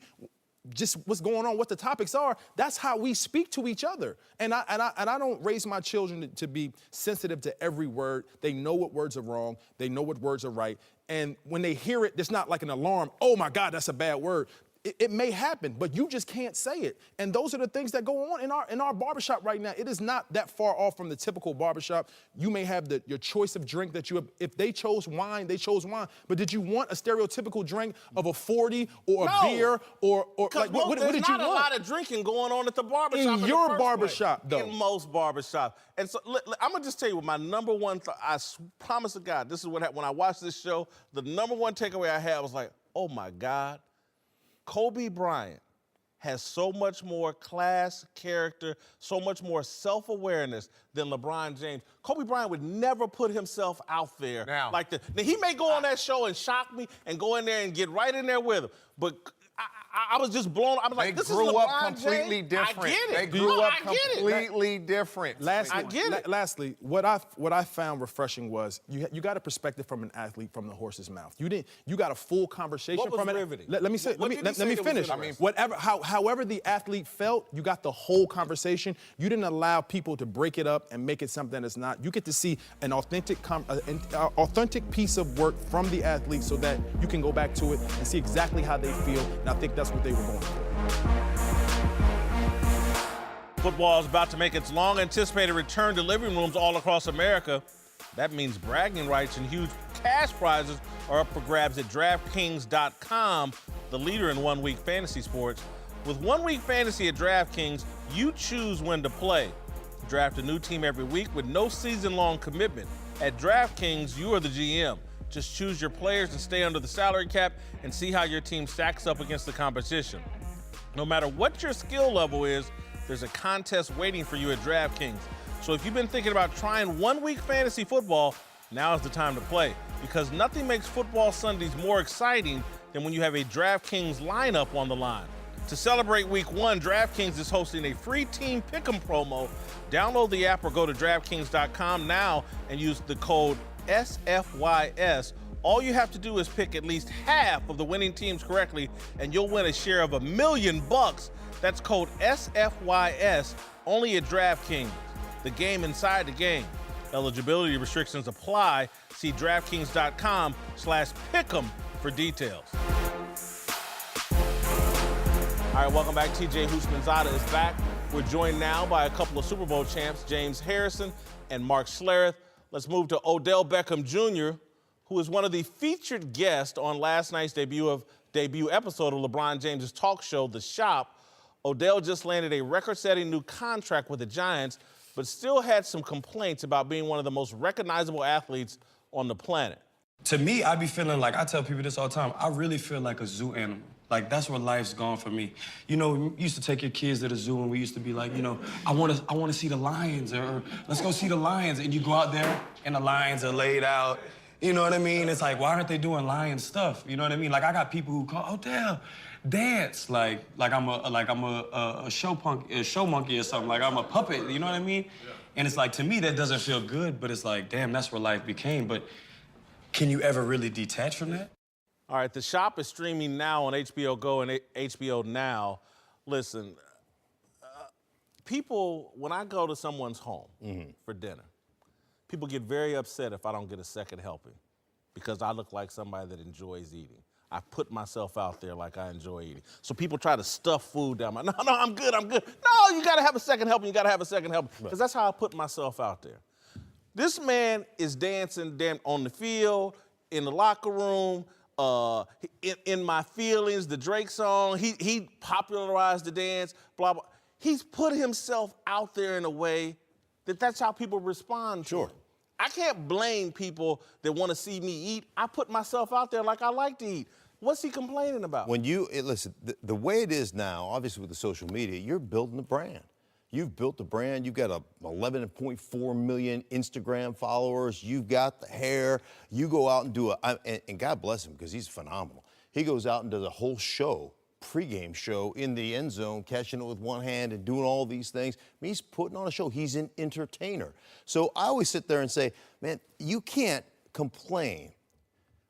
just what's going on, what the topics are. That's how we speak to each other. And I don't raise my children to be sensitive to every word. They know what words are wrong. They know what words are right. And when they hear it, it's not like an alarm. Oh my God, that's a bad word. It may happen, but you just can't say it. And those are the things that go on in our barbershop right now. It is not that far off from the typical barbershop. You may have your choice of drink that you have. If they chose wine, they chose wine. But did you want a stereotypical drink of a 40 or a beer or like what did you want? There's not a lot of drinking going on at the barbershop. In your the first barbershop, place. though. In most barbershops. And so I'm gonna just tell you what my number one thought. I promise to God, this is what happened when I watched this show. The number one takeaway I had was like, oh my God. Kobe Bryant has so much more class, character, so much more self-awareness than LeBron James. Kobe Bryant would never put himself out there like this. Now, he may go on that show and shock me and go in there and get right in there with him, but I was just blown. I was like, this is LeBron They grew up completely James? different. I get it. They grew up I get it. completely different. Lastly, what I found refreshing was you got a perspective from an athlete from the horse's mouth. You got a full conversation What was from it. riveting? Let me say. What Let did he say me that was finish. interesting? However the athlete felt, you got the whole conversation. You didn't allow people to break it up and make it something that's not. You get to see an authentic piece of work from the athlete, so that you can go back to it and see exactly how they feel. And I think that's what they were going for. Football is about to make its long-anticipated return to living rooms all across America. That means bragging rights and huge cash prizes are up for grabs at DraftKings.com, the leader in one-week fantasy sports. With one-week fantasy at DraftKings, you choose when to play. Draft a new team every week with no season-long commitment. At DraftKings, you are the GM. Just choose your players and stay under the salary cap and see how your team stacks up against the competition. No matter what your skill level is, there's a contest waiting for you at DraftKings. So if you've been thinking about trying one-week fantasy football, now is the time to play, because nothing makes football Sundays more exciting than when you have a DraftKings lineup on the line. To celebrate Week 1, DraftKings is hosting a free team pick'em promo. Download the app or go to DraftKings.com now and use the code SFYS. All you have to do is pick at least half of the winning teams correctly, and you'll win a share of $1 million. That's code SFYS, only at DraftKings. The game inside the game. Eligibility restrictions apply. See DraftKings.com/pick'em for details. All right, welcome back. TJ Houshmandzadeh is back. We're joined now by a couple of Super Bowl champs, James Harrison and Mark Schlereth. Let's move to Odell Beckham Jr., who is one of the featured guests on last night's debut episode of LeBron James' talk show, The Shop. Odell just landed a record-setting new contract with the Giants, but still had some complaints about being one of the most recognizable athletes on the planet. To me, I be feeling like, I tell people this all the time, I really feel like a zoo animal. Like, that's where life's gone for me. You know, we used to take your kids to the zoo, and we used to be like, you know, I want to see the lions, or let's go see the lions. And you go out there, and the lions are laid out. You know what I mean? It's like, why aren't they doing lion stuff? You know what I mean? Like, I got people who call, Odell, dance. Like I'm a show monkey or something. Like I'm a puppet. You know what I mean? Yeah. And it's like, to me, that doesn't feel good. But it's like, damn, that's where life became. But can you ever really detach from that? All right, The Shop is streaming now on HBO Go and HBO Now. Listen, people, when I go to someone's home for dinner, people get very upset if I don't get a second helping because I look like somebody that enjoys eating. I put myself out there like I enjoy eating. So people try to stuff food down my, no, I'm good. No, you gotta have a second helping, you gotta have a second helping. Because that's how I put myself out there. This man is dancing on the field, in the locker room, in My Feelings, the Drake song. He popularized the dance, blah, blah. He's put himself out there in a way that's how people respond to him. I can't blame people that want to see me eat. I put myself out there like I like to eat. What's he complaining about? When listen, the way it is now, obviously with the social media, you're building a brand. You've built a brand. You've got 11.4 million Instagram followers. You've got the hair. You go out and do and God bless him because he's phenomenal. He goes out and does a whole show, pregame show in the end zone, catching it with one hand and doing all these things. I mean, he's putting on a show. He's an entertainer. So I always sit there and say, man, you can't complain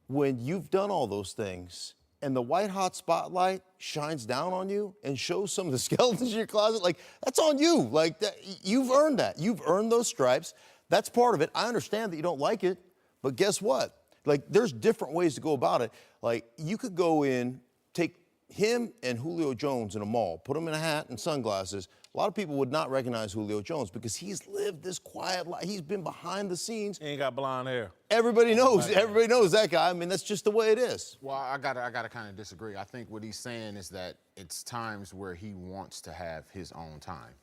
when you've done all those things and the white hot spotlight shines down on you and shows some of the skeletons in your closet. Like, that's on you. Like, you've earned that. You've earned those stripes. That's part of it. I understand that you don't like it, but guess what? Like, there's different ways to go about it. Like, you could go in, take him and Julio Jones in a mall, put him in a hat and sunglasses. A lot of people would not recognize Julio Jones because he's lived this quiet life. He's been behind the scenes. He ain't got blonde hair. Everybody knows that guy. I mean, that's just the way it is. Well, I gotta kind of disagree. I think what he's saying is that it's times where he wants to have his own time.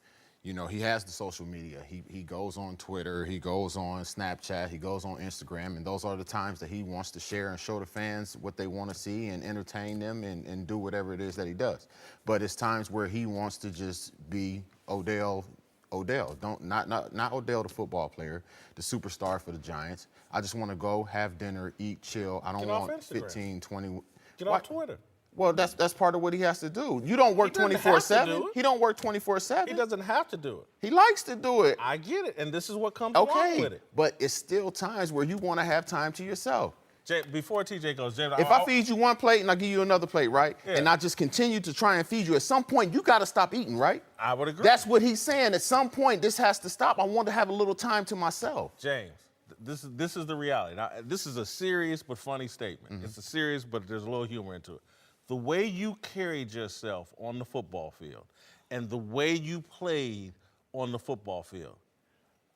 You know, he has the social media. He goes on Twitter, he goes on Snapchat, he goes on Instagram, and those are the times that he wants to share and show the fans what they want to see and entertain them and do whatever it is that he does. But it's times where he wants to just be Odell, not Odell the football player, the superstar for the Giants. I just want to go, have dinner, eat, chill. I don't want 15, 20. Get off Twitter. Well, that's part of what he has to do. You don't work 24/7. He don't work 24/7. He doesn't have to do it. He likes to do it. I get it, and this is what comes along with it. But it's still times where you want to have time to yourself. Jay, before TJ goes, Jay, if I feed you one plate and I give you another plate, right? Yeah. And I just continue to try and feed you, at some point you got to stop eating, right? I would agree. That's what he's saying. At some point, this has to stop. I want to have a little time to myself. James, this is the reality. Now, this is a serious but funny statement. Mm-hmm. It's a serious, but there's a little humor into it. The way you carried yourself on the football field and the way you played on the football field,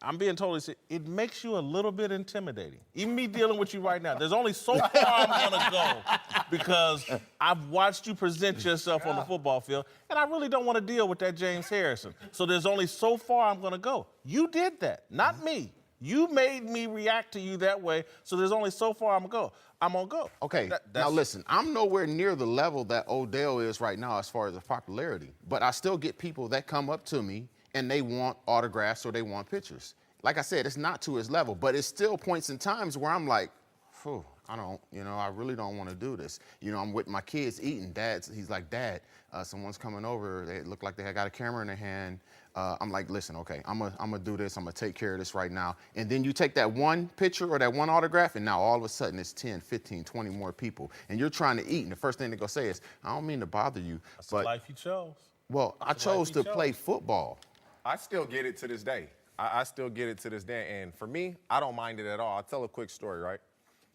I'm being totally serious, it makes you a little bit intimidating. Even me dealing with you right now, there's only so far I'm gonna go because I've watched you present yourself on the football field, and I really don't want to deal with that James Harrison. So there's only so far I'm gonna go. You did that, not me. You made me react to you that way, so there's only so far I'm gonna go. Okay, now listen, I'm nowhere near the level that Odell is right now as far as the popularity, but I still get people that come up to me and they want autographs or they want pictures. Like I said, it's not to his level, but it's still points and times where I'm like, phew, I really don't want to do this. I'm with my kids eating. He's like, Dad, someone's coming over. They look like they got a camera in their hand. I'm like, listen, okay, I'm gonna do this. I'm gonna take care of this right now. And then you take that one picture or that one autograph, and now all of a sudden it's 10, 15, 20 more people. And you're trying to eat, and the first thing they're gonna say is, I don't mean to bother you, but the life you chose. Well, I chose to play football. I still get it to this day. I still get it to this day. And for me, I don't mind it at all. I'll tell a quick story, right?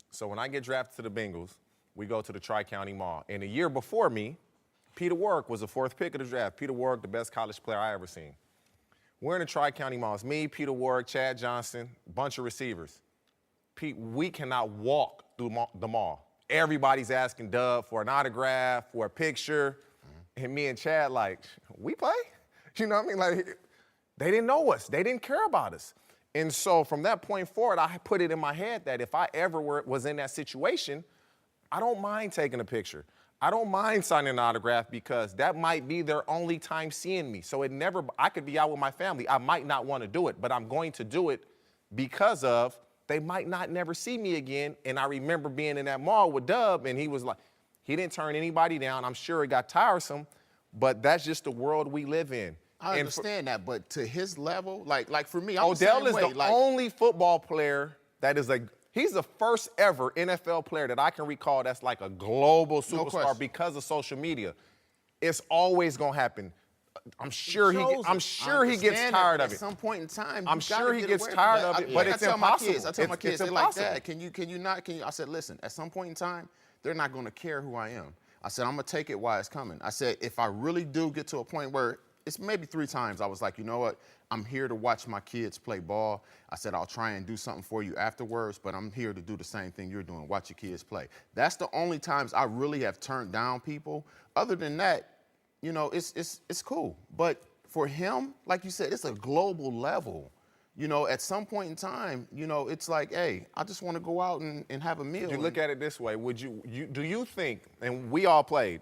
So when I get drafted to the Bengals, we go to the Tri-County Mall. And a year before me, Peter Warrick was the 4th pick of the draft. Peter Warrick, the best college player I ever seen. We're in the Tri-County Mall. It's me, Peter Warrick, Chad Johnson, bunch of receivers. Pete, we cannot walk through the mall. Everybody's asking Dub for an autograph, for a picture. And me and Chad like, we play? You know what I mean? Like, they didn't know us. They didn't care about us. And so from that point forward, I put it in my head that if I ever was in that situation, I don't mind taking a picture. I don't mind signing an autograph because that might be their only time seeing me. So I could be out with my family. I might not want to do it, but I'm going to do it because of they might not never see me again. And I remember being in that mall with Dub, and he was like, he didn't turn anybody down. I'm sure it got tiresome, but that's just the world we live in. I understand that, but to his level, like for me, Odell is the only football player that is he's the first ever NFL player that I can recall that's like a global superstar because of social media. It's always gonna happen. I'm sure he gets tired of it. At some point in time, I'm sure he gets tired of it, but it's impossible. I tell my kids, they're like, Dad, can you not? I said, listen, at some point in time, they're not going to care who I am. I said, I'm going to take it while it's coming. I said, if I really do get to a point where it's maybe 3 times I was like, you know what? I'm here to watch my kids play ball. I said, I'll try and do something for you afterwards, but I'm here to do the same thing you're doing, watch your kids play. That's the only times I really have turned down people. Other than that, you know, it's cool. But for him, like you said, it's a global level. You know, at some point in time, you know, it's like, hey, I just want to go out and have a meal. You look at it this way. Do you think, and we all played,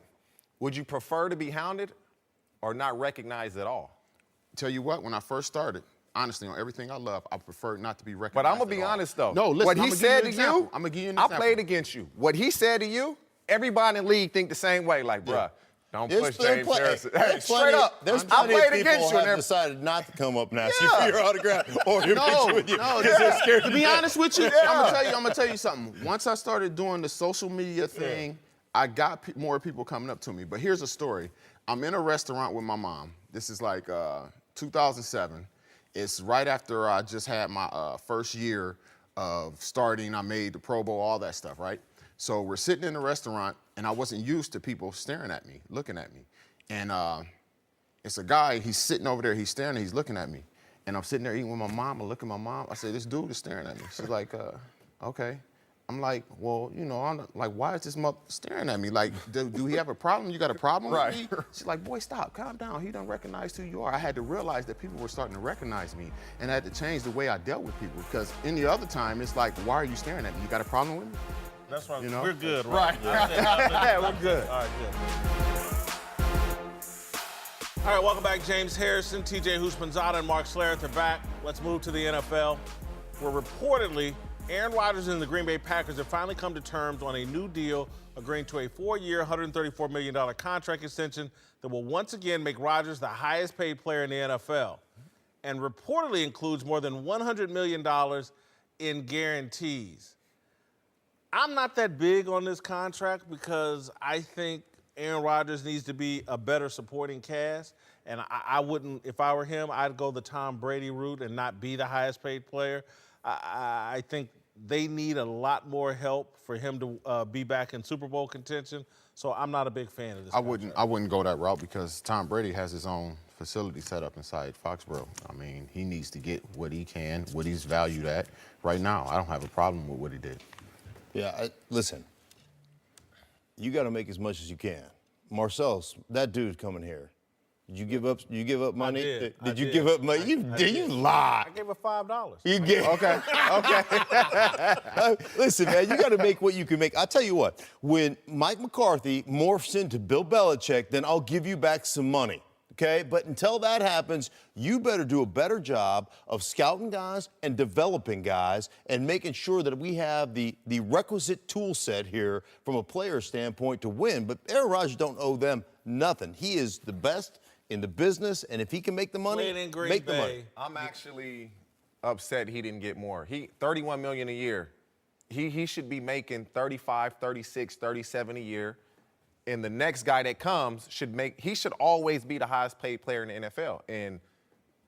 would you prefer to be hounded or not recognized at all? Tell you what, when I first started, honestly, on everything I love, I prefer not to be recognized. But I'm going to be honest, though. No, listen, what he said to you, I'm going to give you an I example. played against you. What he said to you, everybody in the league think the same way. Like, bruh, don't push James Harrison. Hey, straight up. There's I plenty played of people against you. who have decided not to come up and ask you for your autograph or your picture with you because they're scared to be honest with you, I'm gonna tell you something. Once I started doing the social media thing, I got more people coming up to me. But here's a story. I'm in a restaurant with my mom. This is like 2007. It's right after I just had my first year of starting. I made the Pro Bowl, all that stuff, right? So we're sitting in the restaurant, and I wasn't used to people staring at me, looking at me. And it's a guy, he's sitting over there, he's staring, he's looking at me. And I'm sitting there eating with my mom, I look at my mom, I say, this dude is staring at me. She's like, okay. I'm like, well, you know, I'm like, why is this mother staring at me? Like, do he have a problem? You got a problem with me? She's like, boy, stop, calm down. He done recognized who you are. I had to realize that people were starting to recognize me, and I had to change the way I dealt with people. Because any other time, it's like, why are you staring at me? You got a problem with me? That's right. You know? We're good, Right. Yeah, we're good. All right, good. All right, welcome back. James Harrison, TJ Houshmandzadeh, and Mark Schlereth are back. Let's move to the NFL, where reportedly Aaron Rodgers and the Green Bay Packers have finally come to terms on a new deal, agreeing to a 4-year, $134 million contract extension that will once again make Rodgers the highest paid player in the NFL, and reportedly includes more than $100 million in guarantees. I'm not that big on this contract because I think Aaron Rodgers needs to be a better supporting cast, and I wouldn't, if I were him, I'd go the Tom Brady route and not be the highest paid player. I think they need a lot more help for him to be back in Super Bowl contention. So I'm not a big fan of this. I wouldn't go that route because Tom Brady has his own facility set up inside Foxborough. I mean, he needs to get what he can, what he's valued at. Right now, I don't have a problem with what he did. Yeah, listen, you got to make as much as you can. Marcellus, that dude coming here. Did you give up? You give up money? Did you give up money? You lie. I gave her $5. You get okay. Listen, man, you got to make what you can make. I'll tell you what. When Mike McCarthy morphs into Bill Belichick, then I'll give you back some money. Okay, but until that happens, you better do a better job of scouting guys and developing guys and making sure that we have the requisite tool set here from a player standpoint to win. But Aaron Rodgers don't owe them nothing. He is the best in the business, and if he can make the money, make the money. I'm actually upset he didn't get more. $31 million a year. He should be making 35, 36, 37 a year. And the next guy that comes he should always be the highest paid player in the NFL. And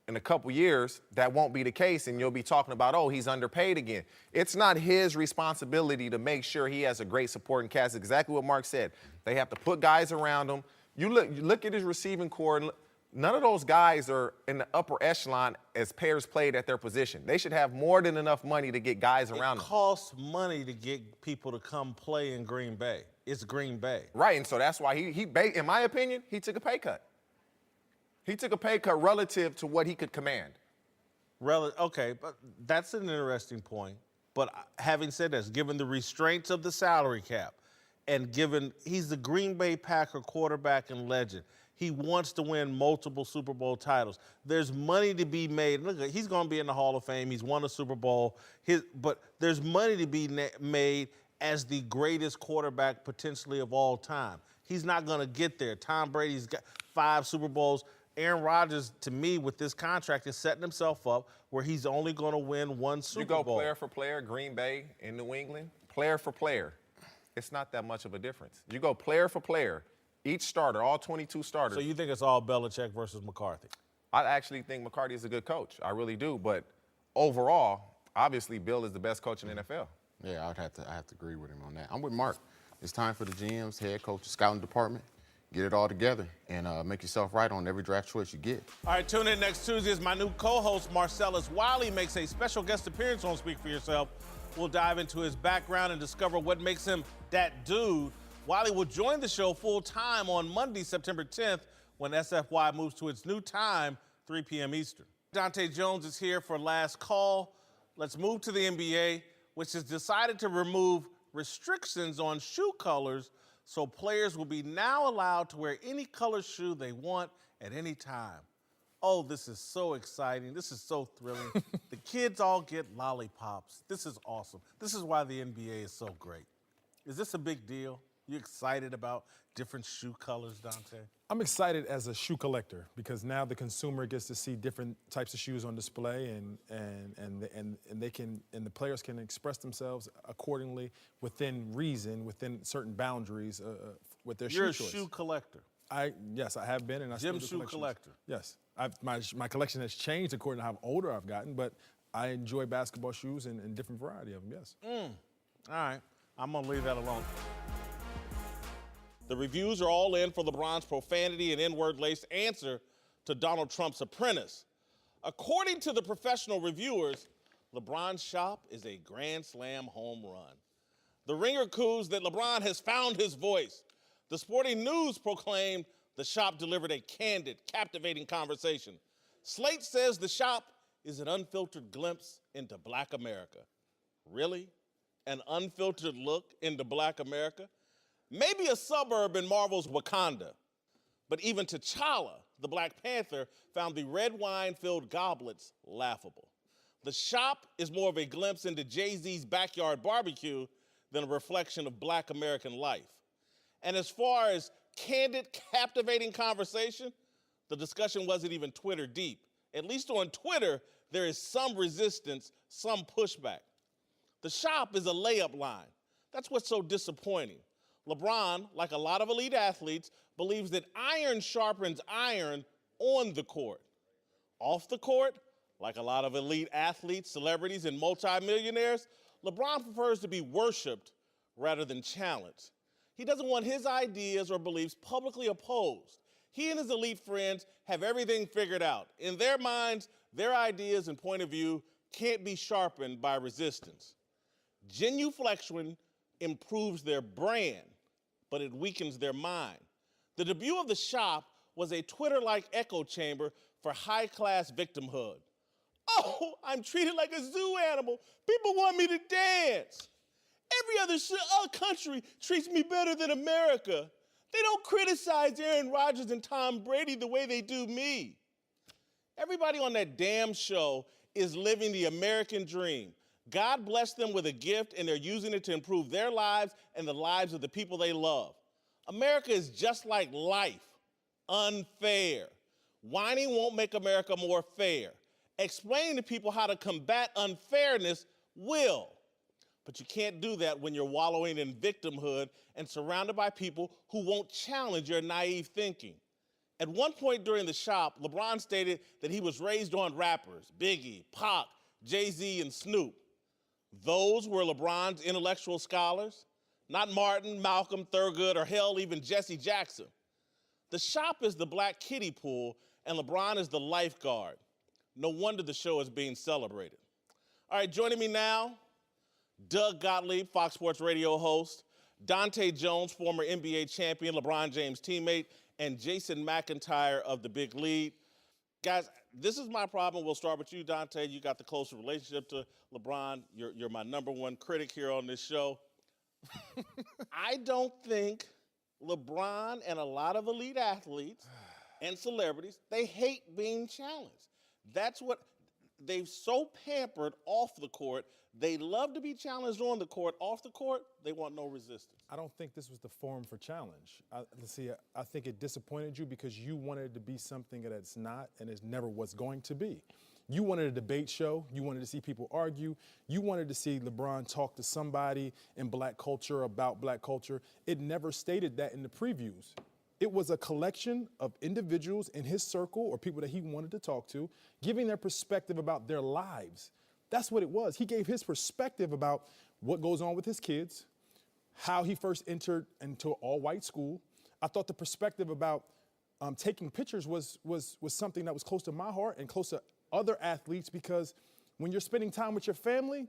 in a couple years, that won't be the case, and you'll be talking about, oh, he's underpaid again. It's not his responsibility to make sure he has a great supporting cast. Exactly what Mark said. They have to put guys around him. You look at his receiving core, none of those guys are in the upper echelon as players played at their position. They should have more than enough money to get guys around them. It costs money to get people to come play in Green Bay. It's Green Bay. Right, and so that's why he in my opinion, he took a pay cut. He took a pay cut relative to what he could command. Okay, but that's an interesting point. But having said this, given the restraints of the salary cap, and given he's the Green Bay Packer quarterback and legend, he wants to win multiple Super Bowl titles. There's money to be made. Look, he's going to be in the Hall of Fame. He's won a Super Bowl. But there's money to be made as the greatest quarterback potentially of all time. He's not going to get there. Tom Brady's got 5 Super Bowls. Aaron Rodgers, to me, with this contract, is setting himself up where he's only going to win 1 Super Bowl. You go player for player, Green Bay in New England, player for player. It's not that much of a difference. You go player for player, each starter, all 22 starters. So you think it's all Belichick versus McCarthy? I actually think McCarthy is a good coach. I really do. But overall, obviously, Bill is the best coach in the NFL. Yeah, I have to agree with him on that. I'm with Mark. It's time for the GMs, head coach, scouting department, get it all together and make yourself right on every draft choice you get. All right, tune in next Tuesday as my new co-host, Marcellus Wiley, makes a special guest appearance on Speak for Yourself. We'll dive into his background and discover what makes him that dude. Wiley will join the show full-time on Monday, September 10th, when SFY moves to its new time, 3 p.m. Eastern. Dante Jones is here for last call. Let's move to the NBA, which has decided to remove restrictions on shoe colors, so players will be now allowed to wear any color shoe they want at any time. Oh, this is so exciting. This is so thrilling. The kids all get lollipops. This is awesome. This is why the NBA is so great. Is this a big deal? You excited about different shoe colors, Dante? I'm excited as a shoe collector because now the consumer gets to see different types of shoes on display, and the players can express themselves accordingly within reason, within certain boundaries with their You're shoe choice. You're a shoe collector. Yes, I have been, and I Gym still do shoe collector. Yes, my collection has changed according to how older I've gotten, but I enjoy basketball shoes and different variety of them. Yes. All right, I'm gonna leave that alone. The reviews are all in for LeBron's profanity and N-word-laced answer to Donald Trump's apprentice. According to the professional reviewers, LeBron's shop is a Grand Slam home run. The Ringer coos that LeBron has found his voice. The Sporting News proclaimed the shop delivered a candid, captivating conversation. Slate says the shop is an unfiltered glimpse into Black America. Really? An unfiltered look into Black America? Maybe a suburb in Marvel's Wakanda. But even T'Challa, the Black Panther, found the red wine-filled goblets laughable. The shop is more of a glimpse into Jay-Z's backyard barbecue than a reflection of Black American life. And as far as candid, captivating conversation, the discussion wasn't even Twitter deep. At least on Twitter, there is some resistance, some pushback. The shop is a layup line. That's what's so disappointing. LeBron, like a lot of elite athletes, believes that iron sharpens iron on the court. Off the court, like a lot of elite athletes, celebrities, and multimillionaires, LeBron prefers to be worshiped rather than challenged. He doesn't want his ideas or beliefs publicly opposed. He and his elite friends have everything figured out. In their minds, their ideas and point of view can't be sharpened by resistance. Genuflection improves their brand, but it weakens their mind. The debut of the shop was a Twitter-like echo chamber for high-class victimhood. Oh, I'm treated like a zoo animal. People want me to dance. Every other country treats me better than America. They don't criticize Aaron Rodgers and Tom Brady the way they do me. Everybody on that damn show is living the American dream. God blessed them with a gift, and they're using it to improve their lives and the lives of the people they love. America is just like life, unfair. Whining won't make America more fair. Explaining to people how to combat unfairness will. But you can't do that when you're wallowing in victimhood and surrounded by people who won't challenge your naive thinking. At one point during the shop, LeBron stated that he was raised on rappers, Biggie, Pac, Jay-Z, and Snoop. Those were LeBron's intellectual scholars, not Martin, Malcolm, Thurgood, or hell, even Jesse Jackson. The shop is the black kiddie pool, and LeBron is the lifeguard. No wonder the show is being celebrated. All right, joining me now, Doug Gottlieb, Fox Sports Radio host, Dante Jones, former NBA champion, LeBron James teammate, and Jason McIntyre of The Big Lead. Guys, this is my problem. We'll start with you, Dante. You got the closer relationship to LeBron. You're my number one critic here on this show. I don't think LeBron and a lot of elite athletes and celebrities, they hate being challenged. That's what they've so pampered off the court. They love to be challenged on the court. Off the court, they want no resistance. I don't think this was the forum for challenge. I think it disappointed you because you wanted it to be something that it's not and it never was going to be. You wanted a debate show. You wanted to see people argue. You wanted to see LeBron talk to somebody in black culture about black culture. It never stated that in the previews. It was a collection of individuals in his circle or people that he wanted to talk to, giving their perspective about their lives. That's what it was. He gave his perspective about what goes on with his kids, how he first entered into an all-white school. I thought the perspective about taking pictures was something that was close to my heart and close to other athletes, because when you're spending time with your family,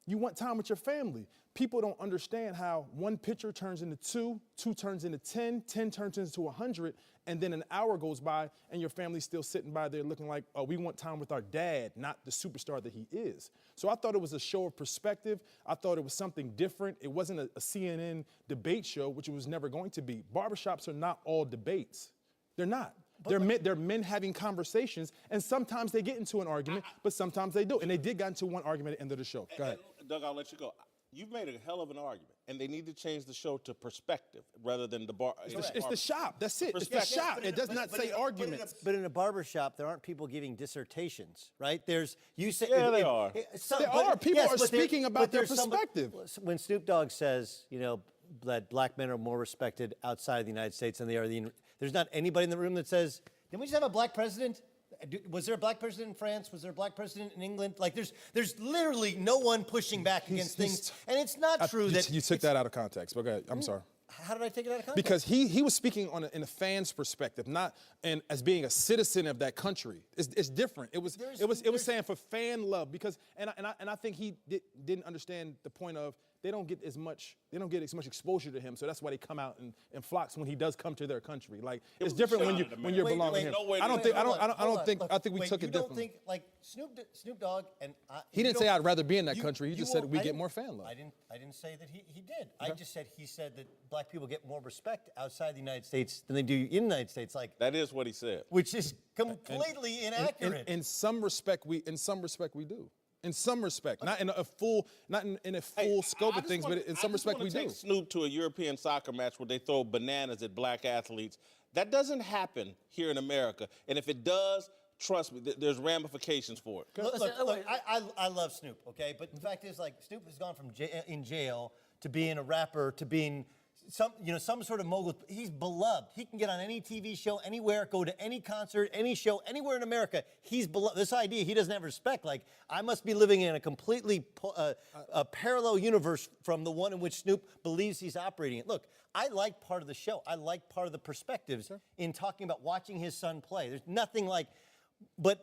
you want time with your family. People don't understand how one picture turns into two, two turns into 10, 10 turns into 100, and then an hour goes by and your family's still sitting by there looking like, oh, we want time with our dad, not the superstar that he is. So I thought it was a show of perspective. I thought it was something different. It wasn't a CNN debate show, which it was never going to be. Barbershops are not all debates. They're not. They're men having conversations, and sometimes they get into an argument, but sometimes they do. And they did get into one argument at the end of the show. Go ahead. Doug, I'll let you go. You've made a hell of an argument, and they need to change the show to perspective rather than the bar. It's the shop. That's it. It's the shop. It does not say arguments. But in a barbershop, there aren't people giving dissertations, right? Yeah, they are. There are. People are speaking about their perspective. When Snoop Dogg says, that black men are more respected outside of the United States than they are there's not anybody in the room that says, didn't we just have a black president? Was there a black president in France? Was there a black president in England? Like, there's literally no one pushing back against things. And it's not true that... You took that out of context. But go ahead. I'm sorry. How did I take it out of context? Because he was speaking in a fan's perspective, not as being a citizen of that country. It's different. It was saying for fan love, because and I think he didn't understand the point of they don't get as much exposure to him, so that's why they come out in flocks when he does come to their country. Like, it's different when you're belonging to him. I think we took it differently. You don't think like Snoop Dogg and he didn't say I'd rather be in that country. He just said we get more fan love. I didn't say that he did. Okay. I just said he said that black people get more respect outside the United States than they do in the United States. Like, that is what he said. Which is completely inaccurate. In some respect we do. In some respect, not in a full scope of things, but in some respect we do. Take Snoop to a European soccer match where they throw bananas at black athletes. That doesn't happen here in America, and if it does, trust me, there's ramifications for it. Look, I love Snoop, okay, but the fact is, like, Snoop has gone from in jail to being a rapper to being some sort of mogul. He's beloved. He can get on any TV show anywhere, go to any concert, any show, anywhere in America. He's beloved. This idea he doesn't have respect, like, I must be living in a completely parallel universe from the one in which Snoop believes he's operating it. Look, I like part of the show. I like part of the perspectives in talking about watching his son play. There's nothing like, but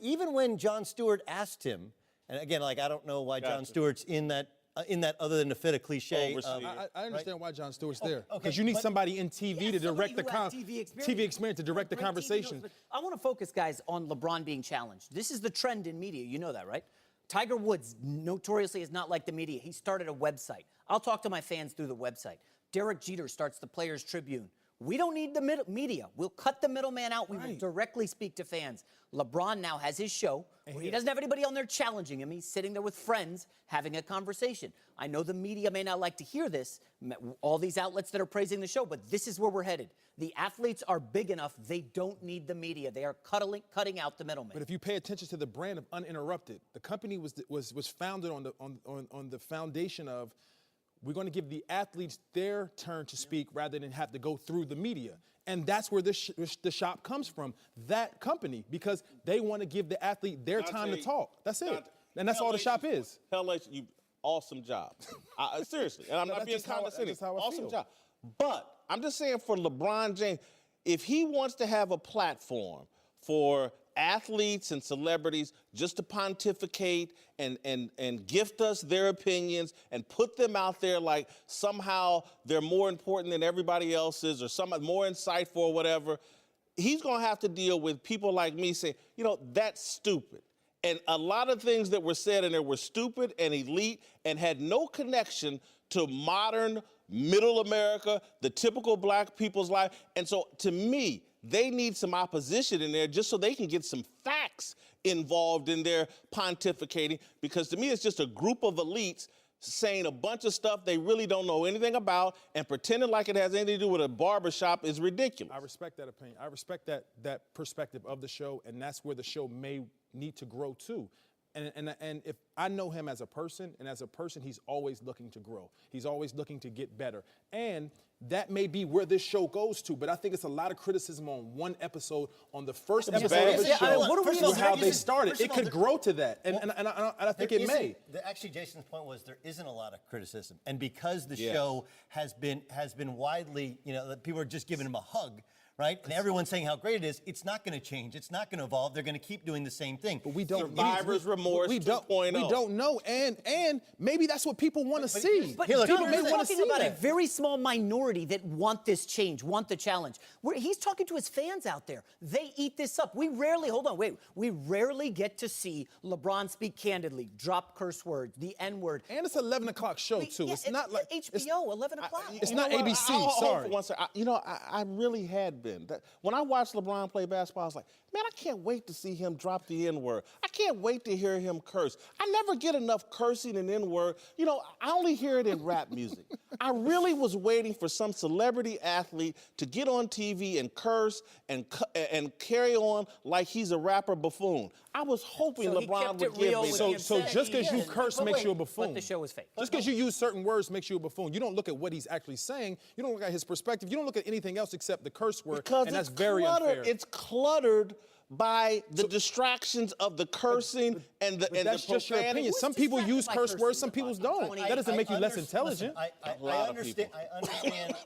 even when Jon Stewart asked him, and again, like, I don't know why Jon Stewart's in that other than to fit a cliche. I understand why Jon Stewart's there. Because you need somebody in TV to direct the TV experience to direct the conversation. I want to focus, guys, on LeBron being challenged. This is the trend in media. You know that, right? Tiger Woods notoriously is not like the media. He started a website. I'll talk to my fans through the website. Derek Jeter starts the Players Tribune. We don't need the media. We'll cut the middleman out. We will directly speak to fans. LeBron now has his show where he doesn't have anybody on there challenging him. He's sitting there with friends having a conversation. I know the media may not like to hear this, all these outlets that are praising the show, but this is where we're headed. The athletes are big enough. They don't need the media. They are cutting out the middleman. But if you pay attention to the brand of Uninterrupted, the company was founded on the foundation of, we're going to give the athletes their turn to speak rather than have to go through the media. And that's where the shop comes from, that company, because they want to give the athlete their time to talk. That's it. And that's all the shop is. You awesome job. Seriously. And I'm not being condescending. Awesome job. But I'm just saying, for LeBron James, if he wants to have a platform for athletes and celebrities just to pontificate and gift us their opinions and put them out there like somehow they're more important than everybody else's or some more insightful or whatever, he's going to have to deal with people like me saying, that's stupid. And a lot of things that were said in there were stupid and elite and had no connection to modern middle America, the typical black people's life. And so to me, they need some opposition in there just so they can get some facts involved in their pontificating, because to me it's just a group of elites saying a bunch of stuff they really don't know anything about and pretending like it has anything to do with a barbershop is ridiculous. I respect that opinion. I respect that perspective of the show, and that's where the show may need to grow too. And if I know him as a person, and as a person, he's always looking to grow. He's always looking to get better. And that may be where this show goes to, but I think it's a lot of criticism on one episode, on the first episode of the show, how they started. It could grow to that, and I think it may. Actually, Jason's point was there isn't a lot of criticism, and because the show has been widely, people are just giving him a hug. Right? And everyone's saying how great it is. It's not going to change. It's not going to evolve. They're going to keep doing the same thing. But we don't. Survivor's remorse 2.0. We don't know. And maybe that's what people want to see. But people may want to see about a very small minority that want this change, want the challenge. He's talking to his fans out there. They eat this up. We rarely get to see LeBron speak candidly, drop curse words, the N-word. And it's an 11 o'clock show, too. It's not like HBO, 11 o'clock. It's not ABC, sorry. I really had been. When I watched LeBron play basketball, I was like, man, I can't wait to see him drop the N-word. I can't wait to hear him curse. I never get enough cursing and N-word. I only hear it in rap music. I really was waiting for some celebrity athlete to get on TV and curse and carry on like he's a rapper buffoon. I was hoping LeBron would give me that. So just because you curse makes you a buffoon. But the show is fake. Just because you use certain words makes you a buffoon. You don't look at what he's actually saying. You don't look at his perspective. You don't look at anything else except the curse word. Because and that's very unfair. It's cluttered by the distractions of the cursing and the that's just your opinion. Some people use curse words, some people don't. That doesn't make you less intelligent. I understand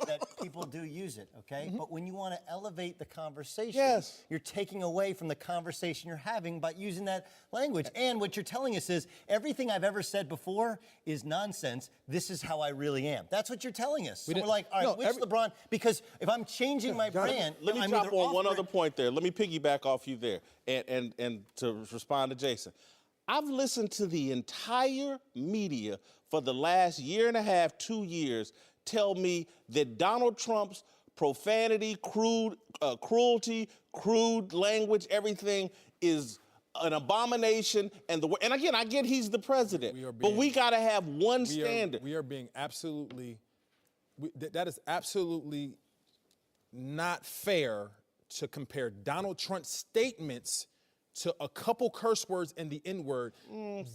that people do use it, okay? But when you want to elevate the conversation, you're taking away from the conversation you're having by using that language. And what you're telling us is everything I've ever said before is nonsense. This is how I really am. That's what you're telling us. So we're like, all right, which LeBron? Because if I'm changing my brand, let me drop on one other point there. Let me piggyback off you there, and to respond to Jason. I've listened to the entire media for the last year and a half, 2 years, tell me that Donald Trump's profanity, cruelty, crude language, everything is an abomination. And again, I get he's the president, but we got to have one standard. We are being absolutely, that is absolutely not fair to compare Donald Trump's statements to a couple curse words and the N-word.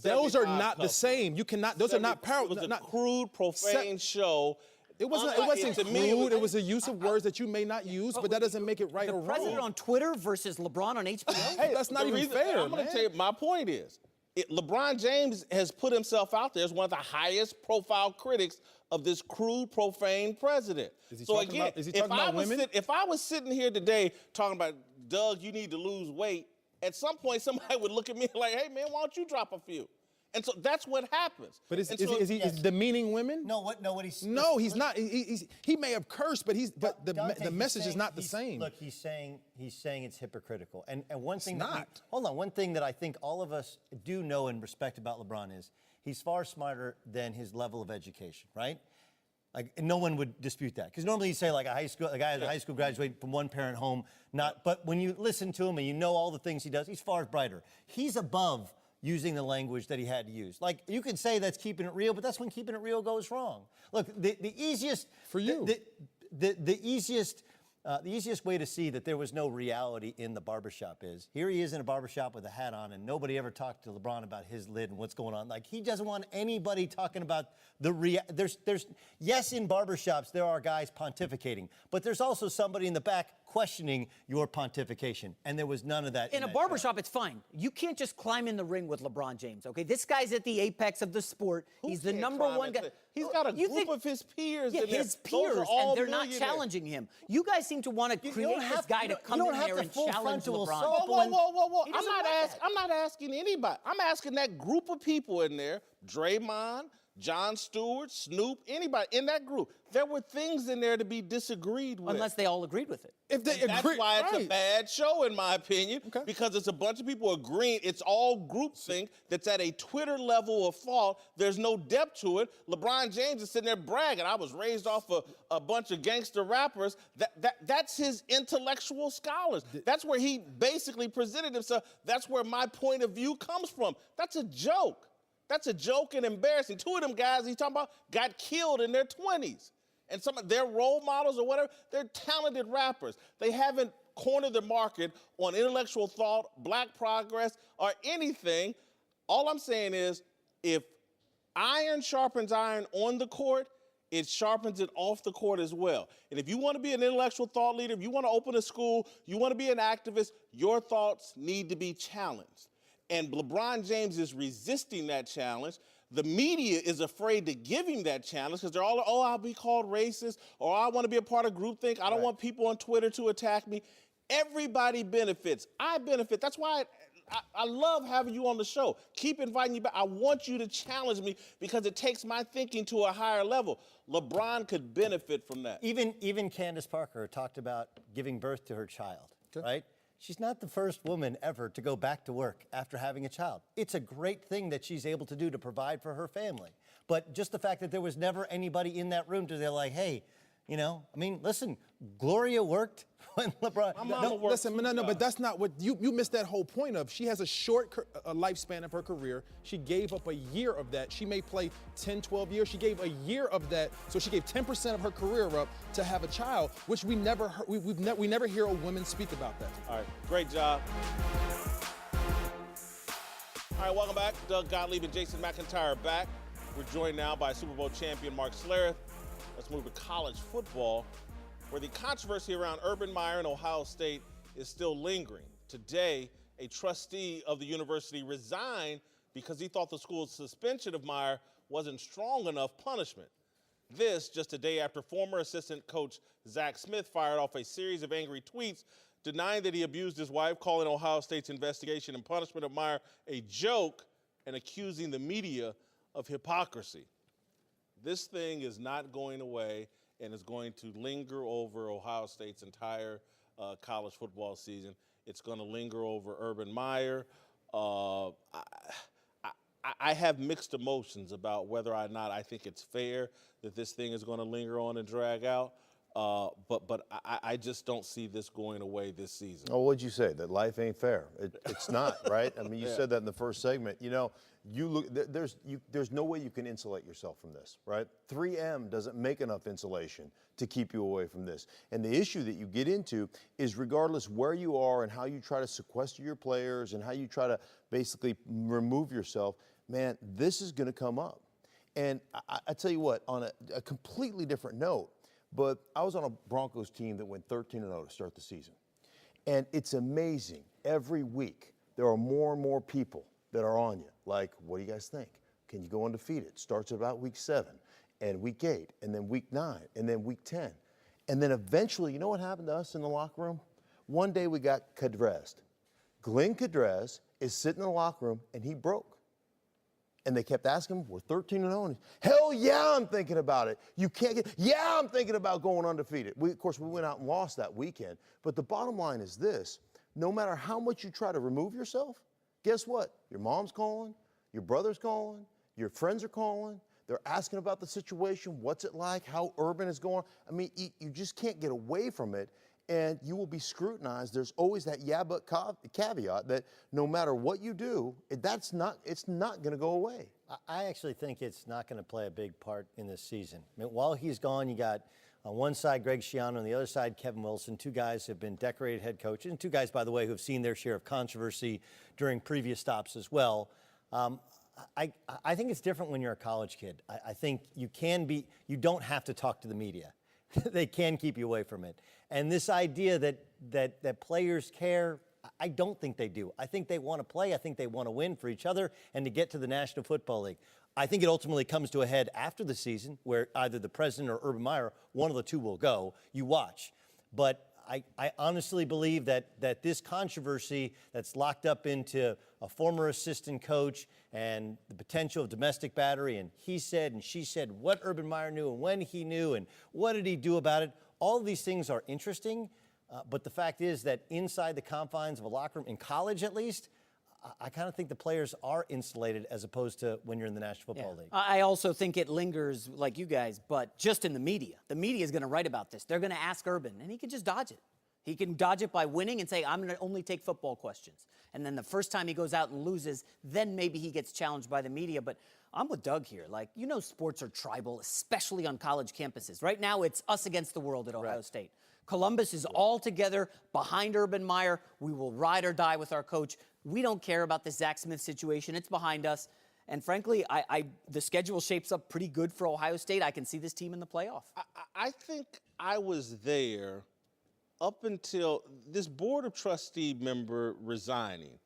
Those are not the same. You cannot, those are not parallel. It was a crude, profane show. It wasn't crude. It was a use of words that you may not use, but that doesn't make it right or wrong. The president on Twitter versus LeBron on HBO? Hey, that's not even fair, I'm going to tell you, my point is, LeBron James has put himself out there as one of the highest profile critics of this crude, profane president. Is he talking about women? If I was sitting here today talking about, Doug, you need to lose weight, at some point somebody would look at me like, hey, man, why don't you drop a few? And so that's what happens. But is he demeaning women? No, he's not. He may have cursed, but the message is not the same. Look, he's saying it's hypocritical. And one thing one thing that I think all of us do know and respect about LeBron is he's far smarter than his level of education, right? Like no one would dispute that. Because normally you say like a guy has a high school graduate from one parent home, but when you listen to him and you know all the things he does, he's far brighter. He's above using the language that he had to use. Like, you could say that's keeping it real, but that's when keeping it real goes wrong. Look, the easiest... For you. The easiest way to see that there was no reality in the barbershop is, here he is in a barbershop with a hat on, and nobody ever talked to LeBron about his lid and what's going on. Like, he doesn't want anybody talking about yes, in barbershops, there are guys pontificating, but there's also somebody in the back questioning your pontification, and there was none of that. In a barbershop, it's fine. You can't just climb in the ring with LeBron James, okay? This guy's at the apex of the sport. He's the #1 guy. He's got a group of his peers in there. His peers, and they're not challenging him. You guys seem to want to create this guy to come in there and challenge LeBron. Whoa. I'm not asking anybody. I'm asking that group of people in there, Draymond, Jon Stewart, Snoop, anybody in that group. There were things in there to be disagreed with. Unless they all agreed with it. That's why it's a bad show, in my opinion, because it's a bunch of people agreeing. It's all groupthink that's at a Twitter level of thought. There's no depth to it. LeBron James is sitting there bragging. I was raised off a bunch of gangster rappers. That's his intellectual scholars. That's where he basically presented himself. That's where my point of view comes from. That's a joke. That's a joke and embarrassing. Two of them guys he's talking about got killed in their 20s. And some of their role models or whatever, they're talented rappers. They haven't cornered the market on intellectual thought, black progress, or anything. All I'm saying is, if iron sharpens iron on the court, it sharpens it off the court as well. And if you want to be an intellectual thought leader, if you want to open a school, you want to be an activist, your thoughts need to be challenged. And LeBron James is resisting that challenge. The media is afraid to give him that challenge because they're all, oh, I'll be called racist, or I want to be a part of groupthink. I don't want people on Twitter to attack me. Everybody benefits. I benefit. That's why I love having you on the show. Keep inviting you back. I want you to challenge me because it takes my thinking to a higher level. LeBron could benefit from that. Even Candace Parker talked about giving birth to her child, right? She's not the first woman ever to go back to work after having a child. It's a great thing that she's able to do to provide for her family. But just the fact that there was never anybody in that room to they're like, hey, you know, I mean, listen, Gloria worked when LeBron. But that's not what you missed that whole point of. She has a short lifespan of her career. She gave up a year of that. She may play 10, 12 years. She gave a year of that, so she gave 10% of her career up to have a child, which we never heard, we never hear a woman speak about that. All right, great job. All right, welcome back. Doug Gottlieb and Jason McIntyre are back. We're joined now by Super Bowl champion Mark Schlereth. Let's move to college football, where the controversy around Urban Meyer and Ohio State is still lingering. Today, a trustee of the university resigned because he thought the school's suspension of Meyer wasn't strong enough punishment. This just a day after former assistant coach Zach Smith fired off a series of angry tweets denying that he abused his wife, calling Ohio State's investigation and punishment of Meyer a joke, and accusing the media of hypocrisy. This thing is not going away and is going to linger over Ohio State's entire college football season. It's going to linger over Urban Meyer. I have mixed emotions about whether or not I think it's fair that this thing is going to linger on and drag out. But I just don't see this going away this season. Oh, what'd you say? That life ain't fair? It's not, right? I mean, you said that in the first segment. You know, you look. There's no way you can insulate yourself from this, right? 3M doesn't make enough insulation to keep you away from this. And the issue that you get into is, regardless where you are and how you try to sequester your players and how you try to basically remove yourself, man, this is going to come up. And I tell you what, on a completely different note. But I was on a Broncos team that went 13-0 to start the season. And it's amazing. Every week, there are more and more people that are on you. Like, what do you guys think? Can you go undefeated? Starts about week 7, and week 8, and then week 9, and then week 10. And then eventually, you know what happened to us in the locker room? One day we got Kadrez'd. Glenn Kadrez is sitting in the locker room, and he broke. And they kept asking him, we're 13-0. And hell yeah, I'm thinking about it. You can't get, yeah, I'm thinking about going undefeated. Of course, we went out and lost that weekend. But the bottom line is this, no matter how much you try to remove yourself, guess what? Your mom's calling, your brother's calling, your friends are calling. They're asking about the situation, what's it like, how Urban is going. I mean, you just can't get away from it. And you will be scrutinized. There's always that yeah but caveat that no matter what you do, it's not going to go away. I actually think it's not going to play a big part in this season. I mean, while he's gone, you got on one side Greg Schiano, on the other side Kevin Wilson, two guys who have been decorated head coaches, and two guys, by the way, who have seen their share of controversy during previous stops as well. I think it's different when you're a college kid. I think you don't have to talk to the media. They can keep you away from it. And this idea that players care, I don't think they do. I think they want to play. I think they want to win for each other and to get to the National Football League. I think it ultimately comes to a head after the season where either the president or Urban Meyer, one of the two will go. You watch. But I honestly believe that this controversy that's locked up into a former assistant coach and the potential of domestic battery and he said and she said what Urban Meyer knew and when he knew and what did he do about it, all of these things are interesting. But the fact is that inside the confines of a locker room, in college at least, I kind of think the players are insulated as opposed to when you're in the National Football League. I also think it lingers like you guys, but just in the media. The media is going to write about this. They're going to ask Urban, and he can just dodge it. He can dodge it by winning and say, I'm going to only take football questions. And then the first time he goes out and loses, then maybe he gets challenged by the media. But I'm with Doug here. Like, you know, sports are tribal, especially on college campuses. Right now, it's us against the world at Ohio State. Columbus is all together behind Urban Meyer. We will ride or die with our coach. We don't care about the Zach Smith situation. It's behind us. And frankly, the schedule shapes up pretty good for Ohio State. I can see this team in the playoff. I think I was there up until this Board of Trustee member resigning.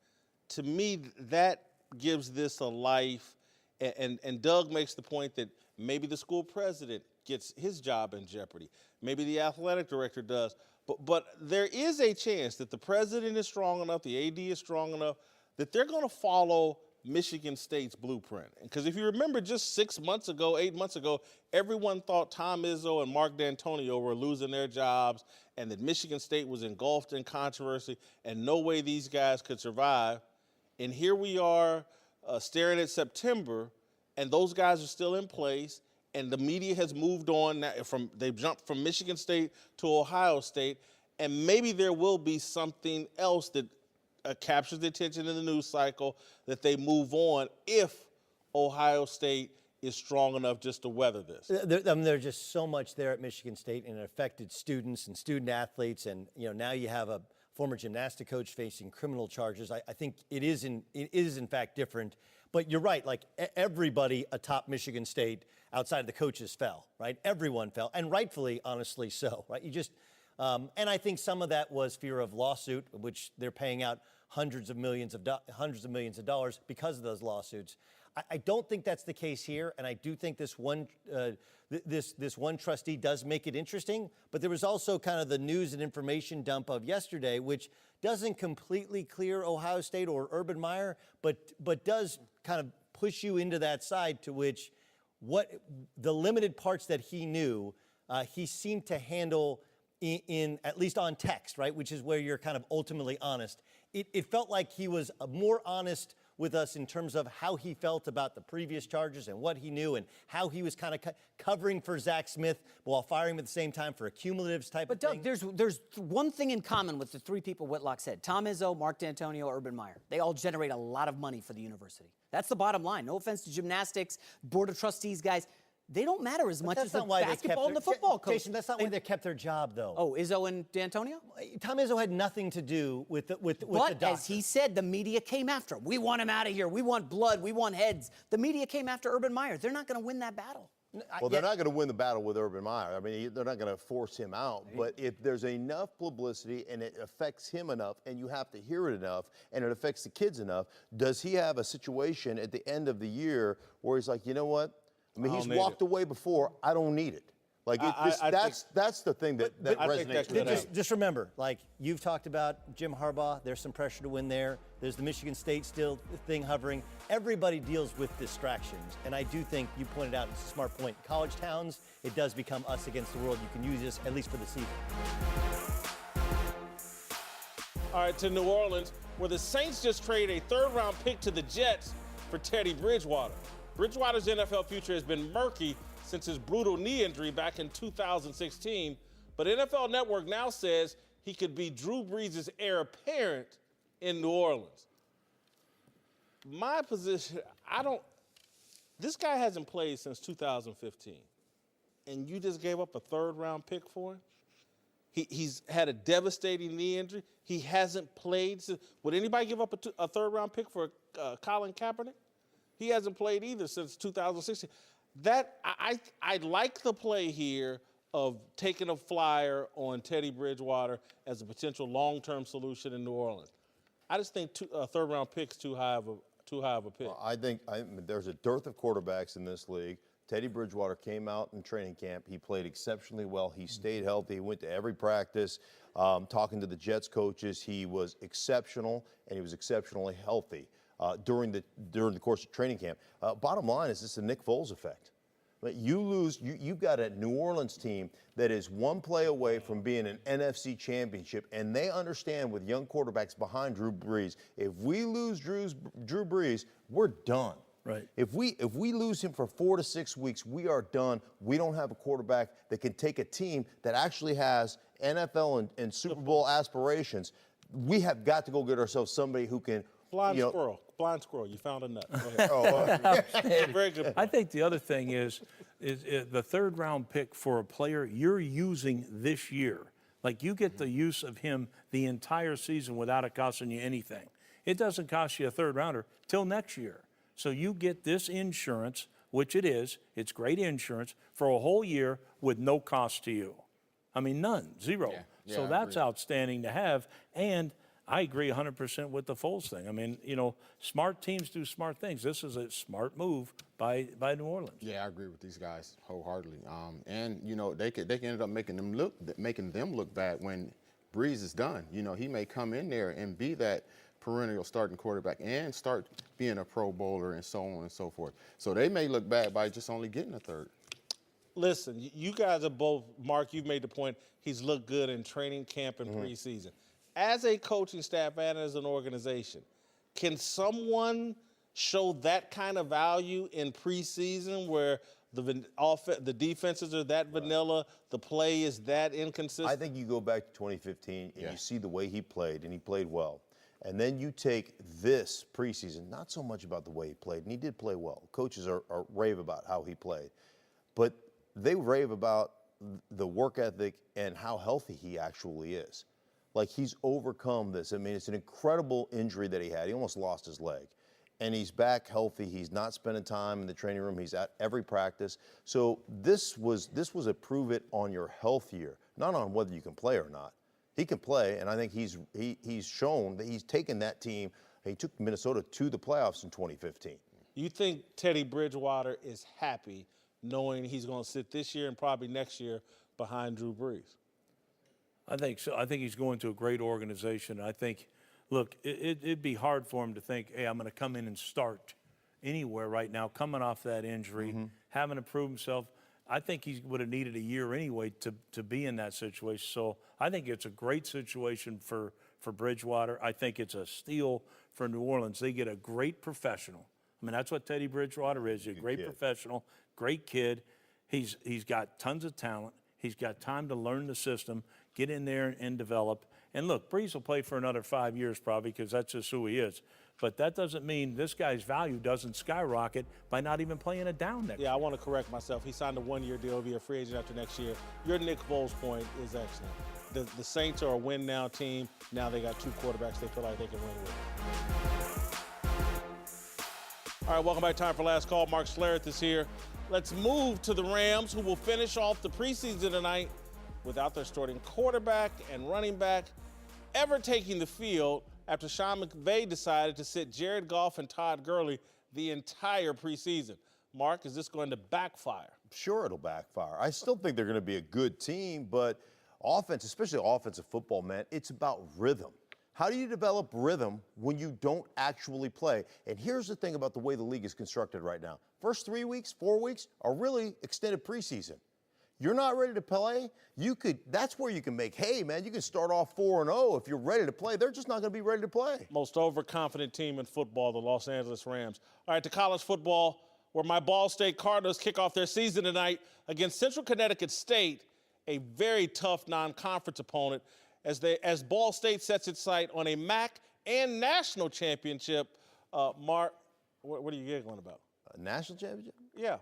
To me, that gives this a life. And Doug makes the point that maybe the school president gets his job in jeopardy. Maybe the athletic director does. But there is a chance that the president is strong enough, the AD is strong enough, that they're going to follow Michigan State's blueprint. Because if you remember just 8 months ago, everyone thought Tom Izzo and Mark D'Antonio were losing their jobs and that Michigan State was engulfed in controversy and no way these guys could survive. And here we are staring at September, and those guys are still in place, and the media has moved on. They've jumped from Michigan State to Ohio State, and maybe there will be something else that captures the attention in the news cycle that they move on if Ohio State is strong enough just to weather this. There's just so much there at Michigan State, and it affected students and student athletes, and now you have a former gymnastic coach facing criminal charges. I think it is in fact different. But you're right, like everybody atop Michigan State outside of the coaches fell, right? Everyone fell, and rightfully, honestly so, right? And I think some of that was fear of lawsuit, which they're paying out hundreds of millions of dollars because of those lawsuits. I don't think that's the case here, and I do think this one trustee does make it interesting. But there was also kind of the news and information dump of yesterday, which doesn't completely clear Ohio State or Urban Meyer, but does kind of push you into that side to which what the limited parts that he knew, he seemed to handle in at least on text, right, which is where you're kind of ultimately honest. It felt like he was more honest with us in terms of how he felt about the previous charges and what he knew and how he was kind of covering for Zach Smith while firing him at the same time for a cumulatives type of thing. But Doug, there's one thing in common with the three people Whitlock said. Tom Izzo, Mark D'Antonio, Urban Meyer. They all generate a lot of money for the university. That's the bottom line. No offense to gymnastics, Board of Trustees guys. They don't matter as much as the basketball and the football coach. Jason, that's not why they kept their job, though. Oh, Izzo and D'Antonio? Tom Izzo had nothing to do with the doctor. But as he said, the media came after him. We want him out of here. We want blood. We want heads. The media came after Urban Meyer. They're not going to win that battle. Well, they're not going to win the battle with Urban Meyer. I mean, they're not going to force him out. But if there's enough publicity and it affects him enough and you have to hear it enough and it affects the kids enough, does he have a situation at the end of the year where he's like, you know what? I mean, he's walked away before. I don't need it. Like that's the thing that resonates. Just remember, like you've talked about Jim Harbaugh. There's some pressure to win there. There's the Michigan State still thing hovering. Everybody deals with distractions, and I do think you pointed out it's a smart point. College towns, it does become us against the world. You can use this at least for the season. All right, to New Orleans, where the Saints just traded a third-round pick to the Jets for Teddy Bridgewater. Bridgewater's NFL future has been murky since his brutal knee injury back in 2016, but NFL Network now says he could be Drew Brees' heir apparent in New Orleans. My position, this guy hasn't played since 2015, and you just gave up a third-round pick for him? He's had a devastating knee injury. He hasn't played since. Would anybody give up a third-round pick for Colin Kaepernick? He hasn't played either since 2016. I like the play here of taking a flyer on Teddy Bridgewater as a potential long-term solution in New Orleans. I just think a third-round pick's too high of a pick. Well, I think there's a dearth of quarterbacks in this league. Teddy Bridgewater came out in training camp. He played exceptionally well. He stayed healthy. He went to every practice. Talking to the Jets coaches, he was exceptional, and he was exceptionally healthy during the course of training camp. Bottom line is this is the Nick Foles effect. You've got a New Orleans team that is one play away from being an NFC championship, and they understand with young quarterbacks behind Drew Brees, if we lose Drew Brees, we're done. Right. If we lose him for 4 to 6 weeks, we are done. We don't have a quarterback that can take a team that actually has NFL and Super Bowl aspirations. We have got to go get ourselves somebody who can. Blind squirrel. You found a nut. Go ahead. Very good point. I think the other thing is the third round pick for a player you're using this year. Like, you get the use of him the entire season without it costing you anything. It doesn't cost you a third rounder till next year. So you get this insurance, which it is. It's great insurance for a whole year with no cost to you. I mean, none, zero. Yeah, So I that's agree. outstanding to have. And I agree 100% with the Foles thing. I mean, you know, smart teams do smart things. This is a smart move by New Orleans. Yeah, I agree with these guys wholeheartedly. And you know, they could end up making them look bad when Breeze is done. You know, he may come in there and be that perennial starting quarterback and start being a Pro Bowler and so on and so forth. So they may look bad by just only getting a third. Listen, you guys are both, Mark, you've made the point, he's looked good in training camp and preseason. As a coaching staff and as an organization, can someone show that kind of value in preseason where the defenses are that vanilla, the play is that inconsistent? I think you go back to 2015 and you see the way he played, and he played well. And then you take this preseason, not so much about the way he played, and he did play well. Coaches are rave about how he played. But they rave about the work ethic and how healthy he actually is. Like, he's overcome this. I mean, it's an incredible injury that he had. He almost lost his leg. And he's back healthy. He's not spending time in the training room. He's at every practice. So this was a prove it on your health year, not on whether you can play or not. He can play, and I think he's shown that he's taken that team. He took Minnesota to the playoffs in 2015. You think Teddy Bridgewater is happy knowing he's going to sit this year and probably next year behind Drew Brees? I think so. I think he's going to a great organization. I think, look, it'd be hard for him to think, hey, I'm going to come in and start anywhere right now, coming off that injury, having to prove himself. I think he would have needed a year anyway to be in that situation. So I think it's a great situation for Bridgewater. I think it's a steal for New Orleans. They get a great professional. I mean, that's what Teddy Bridgewater is. He's a great professional, great kid. He's got tons of talent. He's got time to learn the system, get in there and develop. And look, Brees will play for another 5 years probably because that's just who he is. But that doesn't mean this guy's value doesn't skyrocket by not even playing a down next year. Yeah, I want to correct myself. He signed a one-year deal. He'll be a free agent after next year. Your Nick Foles point is excellent. The Saints are a win-now team. Now they got two quarterbacks they feel like they can win with. All right, welcome back. Time for Last Call. Mark Schlereth is here. Let's move to the Rams, who will finish off the preseason tonight without their starting quarterback and running back ever taking the field after Sean McVay decided to sit Jared Goff and Todd Gurley the entire preseason. Mark, is this going to backfire? Sure, it'll backfire. I still think they're going to be a good team, but offense, especially offensive football, man, it's about rhythm. How do you develop rhythm when you don't actually play? And here's the thing about the way the league is constructed right now. First 3 weeks, 4 weeks are really extended preseason. You're not ready to play, that's where you can make hay, man. You can start off 4-0 if you're ready to play. They're just not going to be ready to play. Most overconfident team in football, the Los Angeles Rams. All right, to college football, where my Ball State Cardinals kick off their season tonight against Central Connecticut State, a very tough non-conference opponent, as Ball State sets its sight on a MAC and national championship. Mark, what are you giggling about? A national championship? Yeah.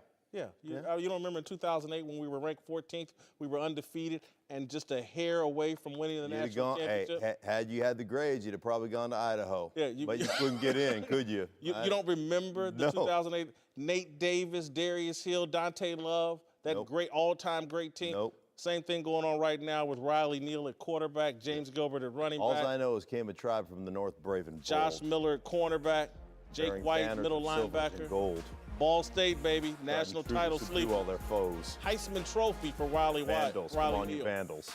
You don't remember in 2008 when we were ranked 14th, we were undefeated and just a hair away from winning the national championship? Hey, had you had the grades, you'd have probably gone to Idaho. Yeah, but you couldn't get in, could you? You don't remember the 2008 Nate Davis, Darius Hill, Dante Love, that great all-time great team? Nope. Same thing going on right now with Riley Neal at quarterback, James Gilbert at running back. All I know is came a tribe from the North Brave and Josh Miller at cornerback, Jake White, middle linebacker. Gold. Ball State, baby, national title sleeper. All their foes. Heisman Trophy for Riley White. Vandals, come on, you Vandals.